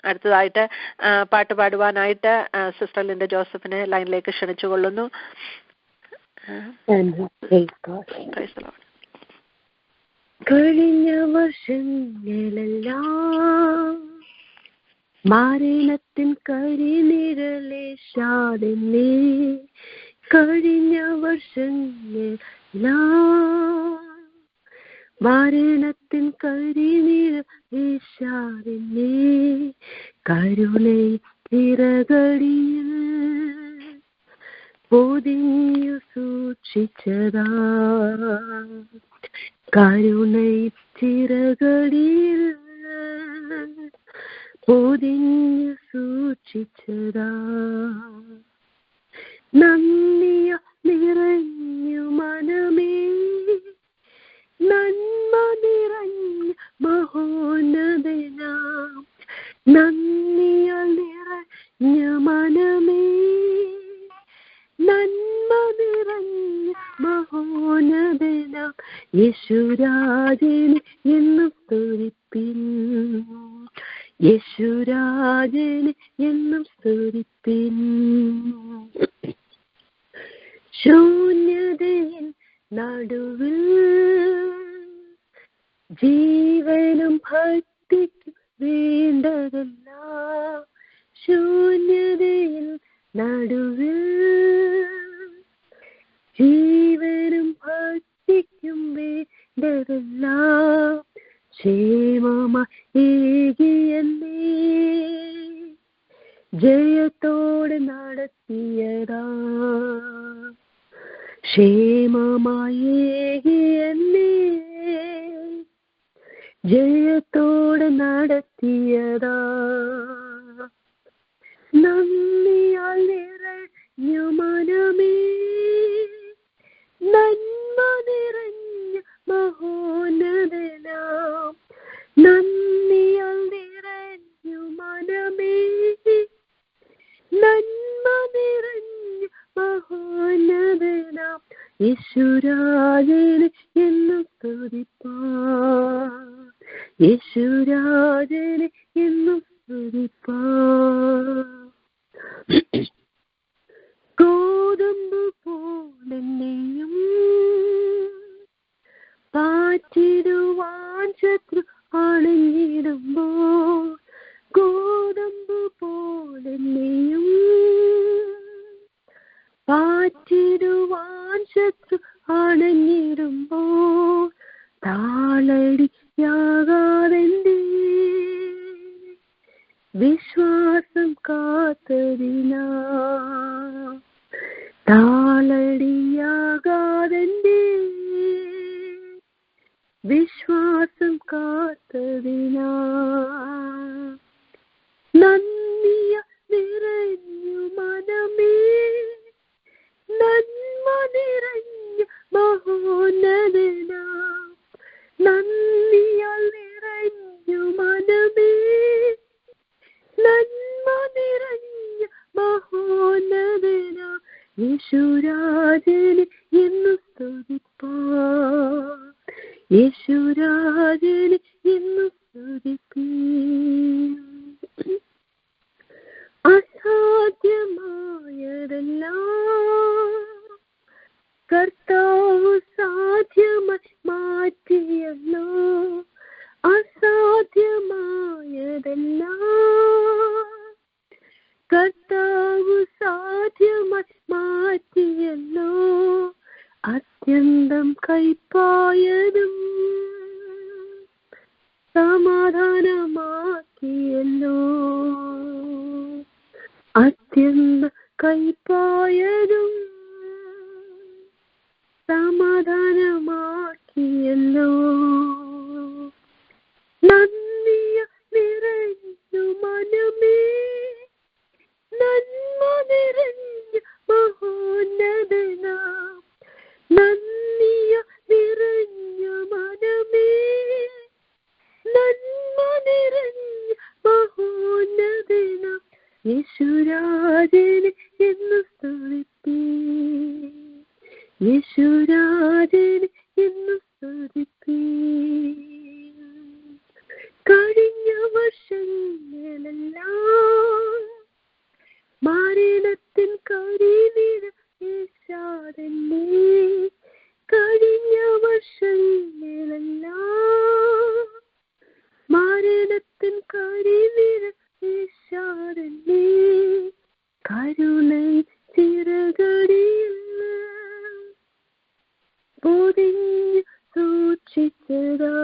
അടുത്തതായിട്ട് പാട്ട് പാടുവാനായിട്ട് sister Linda ജോസഫിനെ ലൈനിലേക്ക് ക്ഷണിച്ചുകൊള്ളുന്നു. കഴിഞ്ഞ വർഷങ്ങളെല്ലാം മരണത്തിൻ കരിനിഴലേശാതെ നീ, കഴിഞ്ഞ വർഷങ്ങളെല്ലാം മരണത്തിൻ കരിനിഴലേശാതെ നീ, കരുണை ചിറകടിയിൽ പൊതിഞ്ഞു സൂക്ഷിച്ചതാ, കരുണை ചിറകടിയിൽ പൊതിഞ്ഞു സൂക്ഷിച്ചതാ, നന്ദിയ നിറഞ്ഞു മനമേ, നന്മ നിറഞ്ഞ മഹോന്നതനാം, നന്ദിയ നിറഞ്ഞ മനമേ, നന്മ നിറഞ്ഞ മഹോന്നതനാം യേശുരാജനെ എന്നും സ്തുതിപ്പിൻ, യേശുരാജനെ എന്നും സ്തുതിപ്പിൻ. ശൂന്യതയിൽ നടുവിൽ ജീവനും ഭക്തിക്കും വേണ്ടതെല്ലാം, ശൂന്യതയിൽ നടുവിൽ ജീവനും ഭക്തിക്കും വേണ്ടതെല്ലാം ക്ഷേമമായി ഏകിയല്ലേ, ജയത്തോടെ നടത്തിയതാ, ക്ഷേമമായി ഏകിയല്ലേ, ജയത്തോടെ നടത്തിയതാ, നന്ദിയാൽ നിറഞ്ഞു മനമേ, നന്മ നിറഞ്ഞ മഹോന്നതനാം, നന്ദിയാൽ നിറഞ്ഞു മനമേ, നന്മ നിറഞ്ഞ മഹോന്നതനാം യേശുരാജനെ എന്നും സ്തുതിപ്പാൻ, യേശുരാജനെ എന്നും സ്തുതിപ്പാൻ. ഗോതമ്പ് പോലെന്നെയും പാറ്റിടുവാൻ ശത്രു അണഞ്ഞിടുമ്പോൾ, ഗോതമ്പ് പോലെന്നെയും പാറ്റിടുവാൻ ശത്രു അണഞ്ഞിടുമ്പോൾ, താളടിയാകാതെന്റെ വിശ്വാസം കാത്തതിനാ, താളടിയാകാതെന്റെ വിശ്വാസം കാത്തതിനാ, നന്ദിയ നിറഞ്ഞു മനമേ, നന്മ നിറഞ്ഞ മഹോന്നതനാ, നന്ദിയാൽ നിറഞ്ഞു മനമേ, നന്മ നിറഞ്ഞ മഹോന്നതനാ യേശുരാജനെ എന്നും സ്തുതിപ്പാൻ, യേശുരാജനെ എന്നും സ്തുതിപ്പീൻ. അസാധ്യമായതെല്ലാം കർത്താവ് സാധ്യമായി മാറ്റിയല്ലോ, അസാധ്യമായതെല്ലാം കർത്താവ് സാധ്യമായി മാറ്റിയല്ലോ, അത്യന്തം കൈപ്പായതും സമാധാനമാക്കിയല്ലോ, അത്യന്തം കൈപ്പായതും സമാധാനമാക്കിയല്ലോ, നന്ദിയ നിറഞ്ഞു മനമേ, നന്മ നിറഞ്ഞ മഹോന്നതനാം, നന്ദിയ നിറഞ്ഞ മനമേ, നന്മ നിറഞ്ഞ മഹോന്നതനാം യേശുരാജനെ എന്നും സ്തുതിപ്പീൻ, യേശുരാജനെ എന്നും സ്തുതിപ്പീൻ. കഴിഞ്ഞ വർഷങ്ങളെല്ലാം വീശാതന്നെ കരുണை ചിറകടിയിൽ പൊതിഞ്ഞു സൂക്ഷിച്ചതാ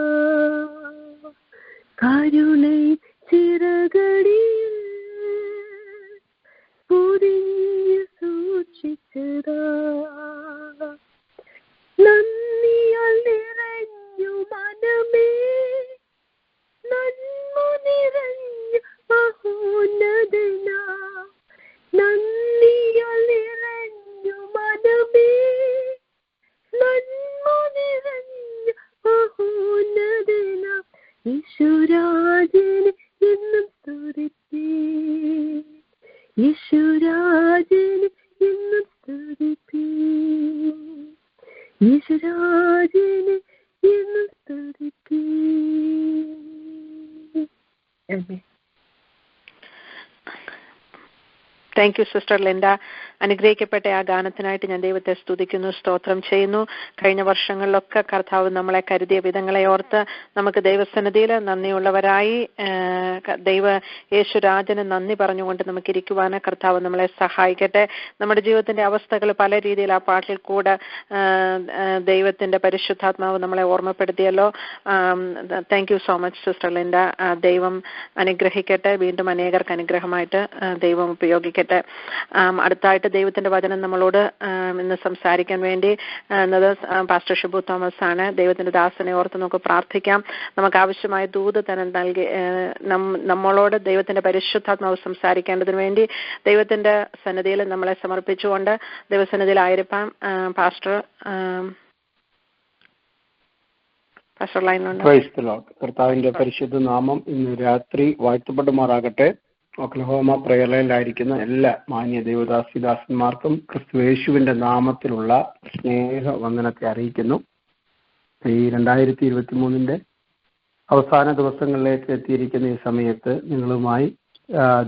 കരുണை ചിറകടിയിൽ പൊതിഞ്ഞു സൂക്ഷിച്ചതാ നന്ദിയാൽ നിറഞ്ഞു മനമേ നന്മ നിറഞ്ഞു മഹോന്നതനാ നന്ദിയാൽ നിറഞ്ഞു മനമേ നന്മ നിറഞ്ഞു മഹോന്നതനാ യേശുരാജനെ എന്നും സ്തുതിപ്പേ യേശുരാജനെ എന്നും സ്തുതിപ്പേ യേശുരാജനെ എന്നും സ്തുതിപ്പേ. Thank you sister Linda. അനുഗ്രഹിക്കപ്പെട്ട ആ ഗാനത്തിനായിട്ട് ഞാൻ ദൈവത്തെ സ്തുതിക്കുന്നു, സ്തോത്രം ചെയ്യുന്നു. കഴിഞ്ഞ വർഷങ്ങളിലൊക്കെ കർത്താവ് നമ്മളെ കരുതിയ വിധങ്ങളെ ഓർത്ത് നമുക്ക് ദൈവസന്നിധിയിൽ നന്ദിയുള്ളവരായി ദൈവ യേശുരാജന് നന്ദി പറഞ്ഞുകൊണ്ട് നമുക്കിരിക്കുവാൻ കർത്താവ് നമ്മളെ സഹായിക്കട്ടെ. നമ്മുടെ ജീവിതത്തിന്റെ അവസ്ഥകൾ പല രീതിയിൽ ആ പാട്ടിൽ കൂടെ ദൈവത്തിന്റെ പരിശുദ്ധാത്മാവ് നമ്മളെ ഓർമ്മപ്പെടുത്തിയല്ലോ. Thank you so much sister Linda. ദൈവം അനുഗ്രഹിക്കട്ടെ. വീണ്ടും അനേകർക്ക് അനുഗ്രഹമായിട്ട് ദൈവം ഉപയോഗിക്കട്ടെ. അടുത്തായിട്ട് ദൈവത്തിന്റെ വചനം നമ്മളോട് ഇന്ന് സംസാരിക്കാൻ വേണ്ടി പാസ്റ്റർ ഷിബു തോമസ് ആണ്. ദൈവത്തിന്റെ ദാസനെ ഓർത്ത് നമുക്ക് പ്രാർത്ഥിക്കാം. നമുക്ക് ആവശ്യമായ ദൂത് തന്നെ നൽകി നമ്മളോട് ദൈവത്തിന്റെ പരിശുദ്ധാത്മാവ് സംസാരിക്കേണ്ടതിന് വേണ്ടി ദൈവത്തിന്റെ സന്നിധിയിൽ നമ്മളെ സമർപ്പിച്ചുകൊണ്ട് ദൈവസന്നിധിയിലായിരിക്കാം. പാസ്റ്റർ ലൈനിലുണ്ട്. കർത്താവിന്റെ പരിശുദ്ധ നാമം ഇന്ന് രാത്രി വാഴ്ത്തപ്പെടുമാറാകട്ടെ. ഒക്ലഹോമ പ്രയറിലായിരിക്കുന്ന എല്ലാ മാന്യ ദൈവദാസിദാസന്മാർക്കും ക്രിസ്തുയേശുവിന്റെ നാമത്തിലുള്ള സ്നേഹ വന്ദനത്തെ അറിയിക്കുന്നു. ഈ 2023 അവസാന ദിവസങ്ങളിലേക്ക് എത്തിയിരിക്കുന്ന ഈ സമയത്ത് നിങ്ങളുമായി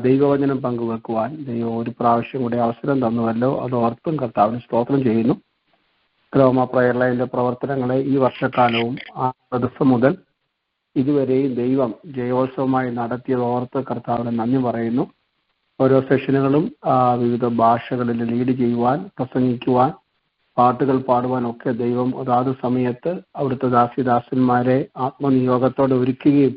ദൈവവചനം പങ്കുവെക്കുവാൻ ദൈവം ഒരു പ്രാവശ്യം കൂടി അവസരം തന്നുവല്ലോ. അത് ഓർത്തും കർത്താവിന് സ്തോത്രം ചെയ്യുന്നു. ഒക്ലഹോമ പ്രയറിലെ പ്രവർത്തനങ്ങളെ ഈ വർഷക്കാലവും ആ ദിവസം മുതൽ ഇതുവരെയും ദൈവം ജയോത്സവമായി നടത്തിയത് ഓർത്ത് കർത്താവിന് നന്ദി പറയുന്നു. ഓരോ സെഷനുകളും വിവിധ ഭാഷകളിൽ ലീഡ് ചെയ്യുവാൻ, പ്രസംഗിക്കുവാൻ, പാട്ടുകൾ പാടുവാൻ ഒക്കെ ദൈവം അതാത് സമയത്ത് അവിടുത്തെ ദാസിദാസന്മാരെ ആത്മനിയോഗത്തോടെ ഒരുക്കുകയും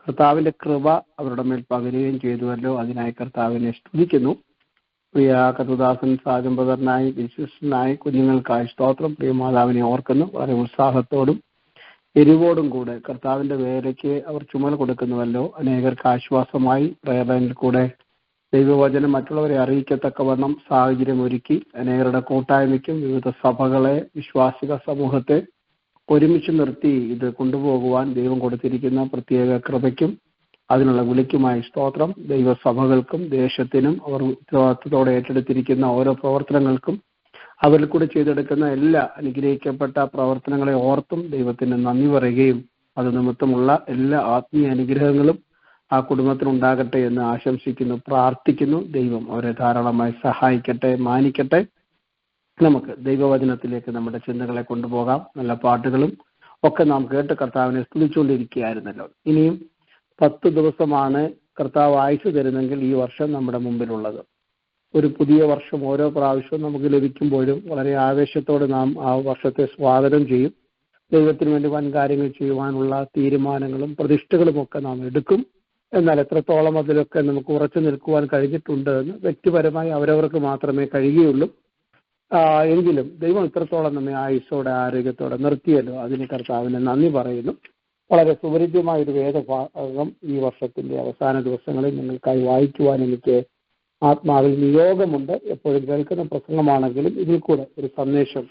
കർത്താവിന്റെ കൃപ അവരുടെ മേൽ പകരുകയും ചെയ്തുവല്ലോ. അതിനായി കർത്താവിനെ സ്തുതിക്കുന്നു. പ്രിയ കർത്തദാസൻ സാജംബദറിനായി, വിശ്വസനായി, കുഞ്ഞുങ്ങൾക്കായി സ്തോത്രം. പ്രിയ മാതാവിനെ ഓർക്കുന്നു. വളരെ ഉത്സാഹത്തോടും എരിവോടും കൂടെ കർത്താവിന്റെ വേലയ്ക്ക് അവർ ചുമൽ കൊടുക്കുന്നുവല്ലോ. അനേകർക്ക് ആശ്വാസമായി പ്രയർ ലൈനിൽ കൂടെ ദൈവവചനം മറ്റുള്ളവരെ അറിയിക്കത്തക്കവണ്ണം സാഹചര്യം ഒരുക്കി അനേകരുടെ കൂട്ടായ്മയ്ക്കും വിവിധ സഭകളെ, വിശ്വാസിക സമൂഹത്തെ ഒരുമിച്ച് നിർത്തി ഇത് കൊണ്ടുപോകുവാൻ ദൈവം കൊടുത്തിരിക്കുന്ന പ്രത്യേക കൃപയ്ക്കും അതിനുള്ള വിളിക്കുമായി സ്തോത്രം. ദൈവസഭകൾക്കും ദേശത്തിനും അവർ ഉത്തരവാദിത്തത്തോടെ ഏറ്റെടുത്തിരിക്കുന്ന ഓരോ പ്രവർത്തനങ്ങൾക്കും അവരിൽ കൂടെ ചെയ്തെടുക്കുന്ന എല്ലാ അനുഗ്രഹിക്കപ്പെട്ട പ്രവർത്തനങ്ങളെ ഓർത്തും ദൈവത്തിന് നന്ദി പറയുകയും അത് നിമിത്തമുള്ള എല്ലാ ആത്മീയ അനുഗ്രഹങ്ങളും ആ കുടുംബത്തിനുണ്ടാകട്ടെ എന്ന് ആശംസിക്കുന്നു, പ്രാർത്ഥിക്കുന്നു. ദൈവം അവരെ ധാരാളമായി സഹായിക്കട്ടെ, മാനിക്കട്ടെ. നമുക്ക് ദൈവവചനത്തിലേക്ക് നമ്മുടെ ചിന്തകളെ കൊണ്ടുപോകാം. നല്ല പാട്ടുകളും ഒക്കെ നാം കേട്ട് കർത്താവിനെ സ്തുതിച്ചുകൊണ്ടിരിക്കുകയായിരുന്നല്ലോ. ഇനിയും 10 ദിവസമാണ് കർത്താവ് ആയുസ് തരുന്നെങ്കിൽ ഈ വർഷം നമ്മുടെ മുമ്പിലുള്ളത്. ഒരു പുതിയ വർഷം ഓരോ പ്രാവശ്യവും നമുക്ക് ലഭിക്കുമ്പോഴും വളരെ ആവേശത്തോടെ നാം ആ വർഷത്തെ സ്വാഗതം ചെയ്യും. ദൈവത്തിന് വേണ്ടി വൻ കാര്യങ്ങൾ ചെയ്യുവാനുള്ള തീരുമാനങ്ങളും പ്രതിഷ്ഠകളും ഒക്കെ നാം എടുക്കും. എന്നാൽ എത്രത്തോളം അതിലൊക്കെ നമുക്ക് ഉറച്ചു നിൽക്കുവാൻ കഴിഞ്ഞിട്ടുണ്ട് എന്ന് വ്യക്തിപരമായി അവരവർക്ക് മാത്രമേ കഴിയുകയുള്ളൂ. എങ്കിലും ദൈവം ഇത്രത്തോളം നമ്മെ ആയുസ്സോടെ ആരോഗ്യത്തോടെ നിർത്തിയല്ലോ. അതിന് കർത്താവിന് നന്ദി പറയുന്നു. വളരെ സുപരിചിതമായ ഒരു വേദഭാഗം ഈ വർഷത്തിന്റെ അവസാന ദിവസങ്ങളിൽ നിങ്ങൾക്കായി വായിക്കുവാൻ എനിക്ക് ആത്മാവിൽ നിയോഗമുണ്ട്. എപ്പോഴും കേൾക്കുന്ന പ്രസംഗമാണെങ്കിലും ഇതിൽ കൂടെ ഒരു സന്ദേശം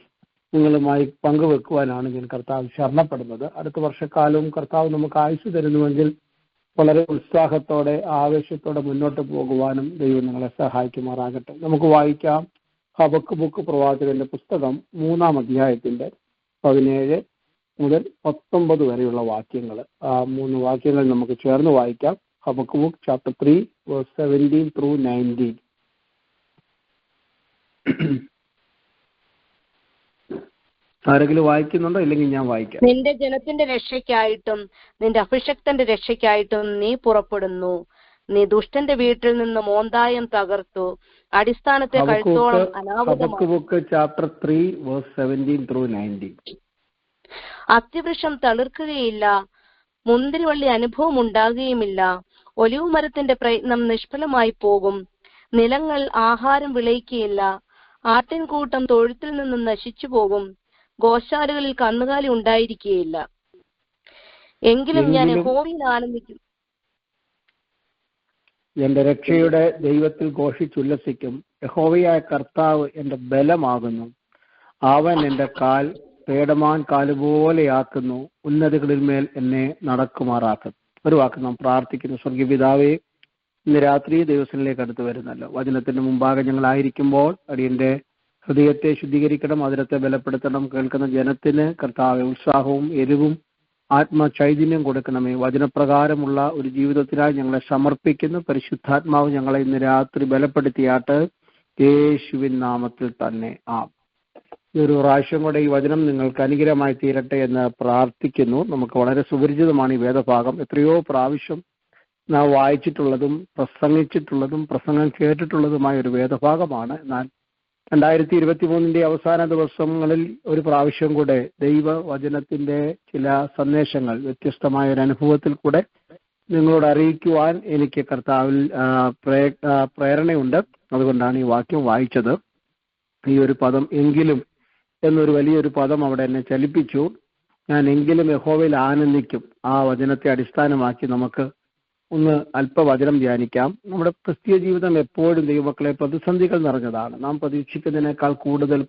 നിങ്ങളുമായി പങ്കുവെക്കുവാനാണ് ഞാൻ കർത്താവ് ശരണപ്പെടുന്നത്. അടുത്ത വർഷക്കാലവും കർത്താവ് നമുക്ക് ആയുസ് തരുന്നുവെങ്കിൽ വളരെ ഉത്സാഹത്തോടെ ആവേശത്തോടെ മുന്നോട്ട് പോകുവാനും ദൈവം നിങ്ങളെ സഹായിക്കുമാറാകട്ടെ. നമുക്ക് വായിക്കാം ഹബക്കൂക്ക് പ്രവാചകന്റെ പുസ്തകം 3-ാം അധ്യായത്തിന്റെ 17 മുതൽ 19 വരെയുള്ള വാക്യങ്ങൾ. ആ 3 വാക്യങ്ങൾ നമുക്ക് ചേർന്ന് വായിക്കാം. Habakkuk chapter 3 verse 17 through 19. ആരെങ്കിലും വായിക്കുന്നുണ്ടോ? ഇല്ലെങ്കിൽ ഞാൻ വായിക്കാം. നിന്റെ ജനത്തിന്റെ രക്ഷയ്ക്കായിട്ടും നിന്റെ അഭിഷക്തന്റെ രക്ഷയ്ക്കായിട്ടും നീ പുറപ്പെടുന്നു. നീ ദുഷ്ടന്റെ വീട്ടിൽ നിന്ന് മോന്തായം തകർത്തു, അടിസ്ഥാനത്തെ കഴുത്തോളം ഹബക്കൂക്ക് ചാപ്റ്റർ 3 വേഴ്സ് 17 through 19. അത്തിവൃക്ഷം തളിർക്കുകയില്ല, മുന്തിരിവള്ളി അനുഭവം ഉണ്ടാകുകയുമില്ല. ഒലിവ് മരത്തിന്റെ പ്രയത്നം നിഷ്ഫലമായി പോകും. നിലങ്ങൾ ആഹാരം വിളയിക്കുകയില്ല. ആട്ടിൻകൂട്ടം തൊഴുത്തിൽ നിന്നും നശിച്ചു പോകും. ഗോശാലകളിൽ കന്നുകാലി ഉണ്ടായിരിക്കുകയില്ല. എങ്കിലും ഞാൻ യഹോവയിൽ ആനന്ദിക്കും. എന്റെ രക്ഷയുടെ ദൈവത്തിൽ ഘോഷിച്ചുല്ലസിക്കും. യഹോവയായ കർത്താവ് എന്റെ ബലമാകുന്നു. അവൻ എന്റെ കാൽ പേടമാൻ കാലുപോലെയാക്കുന്നു. ഉന്നതികളിൽ മേൽ എന്നെ നടക്കുമാറാക്കുന്നു. ഒരു വാക്ക് നാം പ്രാർത്ഥിക്കുന്നു. സ്വർഗീയ പിതാവേ, ഇന്ന് രാത്രി ദൈവത്തിലേക്ക് അടുത്ത് വരുന്നല്ലോ. വചനത്തിന്റെ മുമ്പാകെ ഞങ്ങളായിരിക്കുമ്പോൾ അടിയന്റെ ഹൃദയത്തെ ശുദ്ധീകരിക്കണം, അതിരത്തെ ബലപ്പെടുത്തണം. കേൾക്കുന്ന ജനത്തിന് കർത്താവെ ഉത്സാഹവും എരിവും ആത്മചൈതന്യം കൊടുക്കണമേ. വചനപ്രകാരമുള്ള ഒരു ജീവിതത്തിനായി ഞങ്ങളെ സമർപ്പിക്കുന്നു. പരിശുദ്ധാത്മാവ് ഞങ്ങളെ ഇന്ന് രാത്രി ബലപ്പെടുത്തിയാട്ട് യേശുവിൻ നാമത്തിൽ തന്നെ. ഒരു പ്രാവശ്യം കൂടെ ഈ വചനം നിങ്ങൾക്ക് അനുഗ്രഹമായി തീരട്ടെ എന്ന് പ്രാർത്ഥിക്കുന്നു. നമുക്ക് വളരെ സുപരിചിതമാണ് ഈ വേദഭാഗം. എത്രയോ പ്രാവശ്യം നാം വായിച്ചിട്ടുള്ളതും പ്രസംഗിച്ചിട്ടുള്ളതും പ്രസംഗം കേട്ടിട്ടുള്ളതുമായ ഒരു വേദഭാഗമാണ്. എന്നാൽ 2023 അവസാന ദിവസങ്ങളിൽ ഒരു പ്രാവശ്യം കൂടെ ദൈവവചനത്തിന്റെ ചില സന്ദേശങ്ങൾ വ്യത്യസ്തമായ ഒരു അനുഭവത്തിൽ കൂടെ നിങ്ങളോട് അറിയിക്കുവാൻ എനിക്ക് കർത്താവിൽ പ്രേരണയുണ്ട്. അതുകൊണ്ടാണ് ഈ വാക്യം വായിച്ചത്. ഈ ഒരു പദം എങ്കിലും എന്നൊരു വലിയൊരു പദം അവിടെ എന്നെ ചലിപ്പിച്ചു. ഞാൻ എങ്കിലും യഹോവയിൽ ആനന്ദിക്കും. ആ വചനത്തെ അടിസ്ഥാനമാക്കി നമുക്ക് ഒന്ന് അല്പവചനം ധ്യാനിക്കാം. നമ്മുടെ ക്രിസ്തീയ ജീവിതം എപ്പോഴും ദൈവമക്കളെ പ്രതിസന്ധികൾ നിറഞ്ഞതാണ്. നാം പ്രതീക്ഷിക്കുന്നതിനേക്കാൾ കൂടുതൽ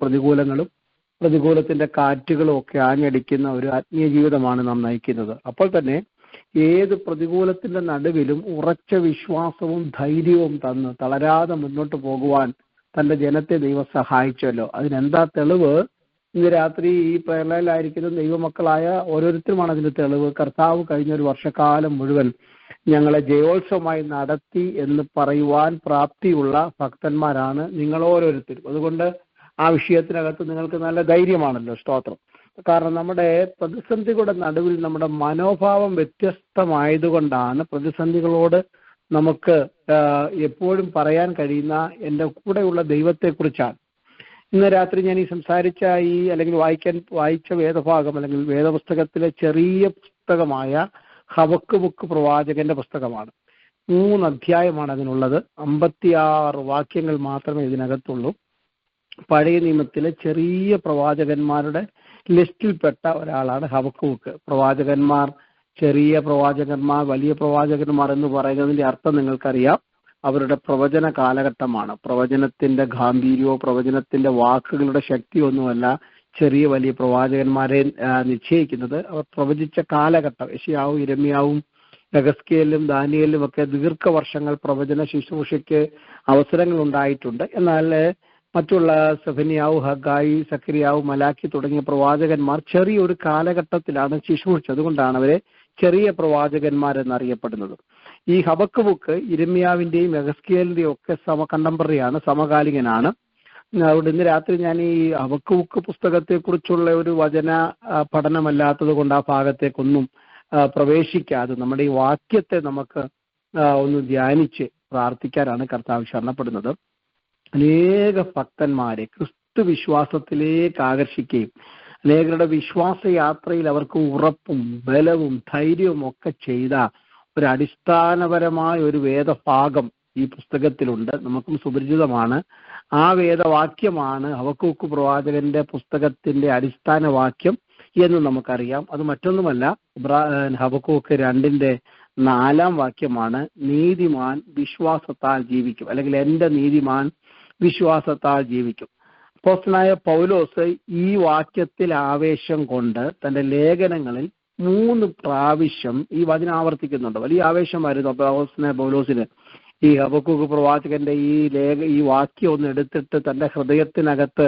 പ്രതികൂലത്തിന്റെ കാറ്റുകളും ഒക്കെ ആഞ്ഞടിക്കുന്ന ഒരു ആത്മീയ ജീവിതമാണ് നാം നയിക്കുന്നത്. അപ്പോൾ തന്നെ ഏത് പ്രതികൂലത്തിന്റെ നടുവിലും ഉറച്ച വിശ്വാസവും ധൈര്യവും തന്ന് തളരാതെ മുന്നോട്ട് പോകുവാൻ തന്റെ ജനത്തെ ദൈവം സഹായിച്ചല്ലോ. അതിനെന്താ തെളിവ്? ഇന്ന് രാത്രി ഈ പ്രളയിലായിരിക്കുന്ന ദൈവമക്കളായ ഓരോരുത്തരുമാണ് അതിന്റെ തെളിവ്. കർത്താവ് കഴിഞ്ഞ ഒരു വർഷക്കാലം മുഴുവൻ ഞങ്ങളെ ജയോത്സവമായി നടത്തി എന്ന് പറയുവാൻ പ്രാപ്തിയുള്ള ഭക്തന്മാരാണ് നിങ്ങൾ ഓരോരുത്തരും. അതുകൊണ്ട് ആ വിഷയത്തിനകത്ത് നിങ്ങൾക്ക് നല്ല ധൈര്യമാണല്ലോ. സ്തോത്രം. കാരണം നമ്മുടെ പ്രതിസന്ധികളുടെ നടുവിൽ നമ്മുടെ മനോഭാവം വ്യത്യസ്തമായതുകൊണ്ടാണ് പ്രതിസന്ധികളോട് നമുക്ക് എപ്പോഴും പറയാൻ കഴിയുന്ന എൻ്റെ കൂടെയുള്ള ദൈവത്തെക്കുറിച്ചാണ്. ഇന്ന് രാത്രി ഞാൻ ഈ സംസാരിച്ച അല്ലെങ്കിൽ വായിച്ച വേദഭാഗം അല്ലെങ്കിൽ വേദപുസ്തകത്തിലെ ചെറിയ പുസ്തകമായ ഹബക്കൂക്ക് പ്രവാചകന്റെ പുസ്തകമാണ്. 3 അധ്യായമാണ് അതിനുള്ളത്. 56 വാക്യങ്ങൾ മാത്രമേ ഇതിനകത്തുള്ളൂ. പഴയ നിയമത്തിലെ ചെറിയ പ്രവാചകന്മാരുടെ ലിസ്റ്റിൽപ്പെട്ട ഒരാളാണ് ഹബക്കൂക്ക്. പ്രവാചകന്മാർ, ചെറിയ പ്രവാചകന്മാർ, വലിയ പ്രവാചകന്മാർ എന്ന് പറയുന്നതിന്റെ അർത്ഥം നിങ്ങൾക്കറിയാം. അവരുടെ പ്രവചന കാലഘട്ടമാണ്. പ്രവചനത്തിന്റെ ഗാംഭീര്യമോ പ്രവചനത്തിന്റെ വാക്കുകളുടെ ശക്തിയൊന്നുമല്ല ചെറിയ വലിയ പ്രവാചകന്മാരെ നിശ്ചയിക്കുന്നത്. അവർ പ്രവചിച്ച കാലഘട്ടം. യെശയ്യാവും യിരെമ്യാവും യെഹെസ്കേലും ദാനിയേലും ഒക്കെ ദീർഘവർഷങ്ങൾ പ്രവചന ശുശ്രൂഷയ്ക്ക് അവസരങ്ങൾ ഉണ്ടായിട്ടുണ്ട്. എന്നാൽ മറ്റുള്ള സെഫന്യാവ്, ഹഗ്ഗായി, സക്കരിയാവ്, മലാക്കി തുടങ്ങിയ പ്രവാചകന്മാർ ചെറിയൊരു കാലഘട്ടത്തിലാണ് ശുശ്രൂഷിച്ചത്. അതുകൊണ്ടാണ് അവരെ ചെറിയ പ്രവാചകന്മാരെന്നറിയപ്പെടുന്നത്. ഈ ഹബക്കൂക്ക് യിരെമ്യാവിന്റെയും യെഹെസ്കേലിന്റെയും ഒക്കെ കണ്ടംപററിയാണ്, സമകാലികനാണ്. അതുകൊണ്ട് ഇന്ന് രാത്രി ഞാൻ ഈ ഹബക്കൂക്ക് പുസ്തകത്തെക്കുറിച്ചുള്ള ഒരു വചന പഠനമല്ലാത്തത് കൊണ്ട് ആ ഭാഗത്തേക്കൊന്നും പ്രവേശിക്കാതെ നമ്മുടെ ഈ വാക്യത്തെ നമുക്ക് ഒന്ന് ധ്യാനിച്ച് പ്രാർത്ഥിക്കാനാണ് കർത്താവ് ശരണപ്പെടുന്നത്. അനേക ഭക്തന്മാരെ ക്രിസ്തു വിശ്വാസത്തിലേക്ക് ആകർഷിക്കുകയും അനേകരുടെ വിശ്വാസയാത്രയിൽ അവർക്ക് ഉറപ്പും ബലവും ധൈര്യവും ഒക്കെ ചെയ്ത ഒരു അടിസ്ഥാനപരമായ ഒരു വേദഭാഗം ഈ പുസ്തകത്തിലുണ്ട്. നമുക്കും സുപരിചിതമാണ്. ആ വേദവാക്യമാണ് ഹബക്കൂക്ക് പ്രവാചകന്റെ പുസ്തകത്തിന്റെ അടിസ്ഥാന വാക്യം എന്ന് നമുക്കറിയാം. അത് മറ്റൊന്നുമല്ല, ഹബക്കൂക്ക് 2:4 വാക്യമാണ്. നീതിമാൻ വിശ്വാസത്താൽ ജീവിക്കും, അല്ലെങ്കിൽ എന്റെ നീതിമാൻ വിശ്വാസത്താൽ ജീവിക്കും. അപ്പോസ്തലനായ പൗലോസ് ഈ വാക്യത്തിൽ ആവേശം കൊണ്ട് തന്റെ ലേഖനങ്ങളിൽ 3 പ്രാവശ്യം ഈ വചനം ആവർത്തിക്കുന്നുണ്ട്. വലിയ ആവേശമായിരുന്നു പൗലോസിന് ഈ ഹബക്കൂക്ക് പ്രവാചകന്റെ ഈ വാക്യം ഒന്ന് എടുത്തിട്ട് തന്റെ ഹൃദയത്തിനകത്ത്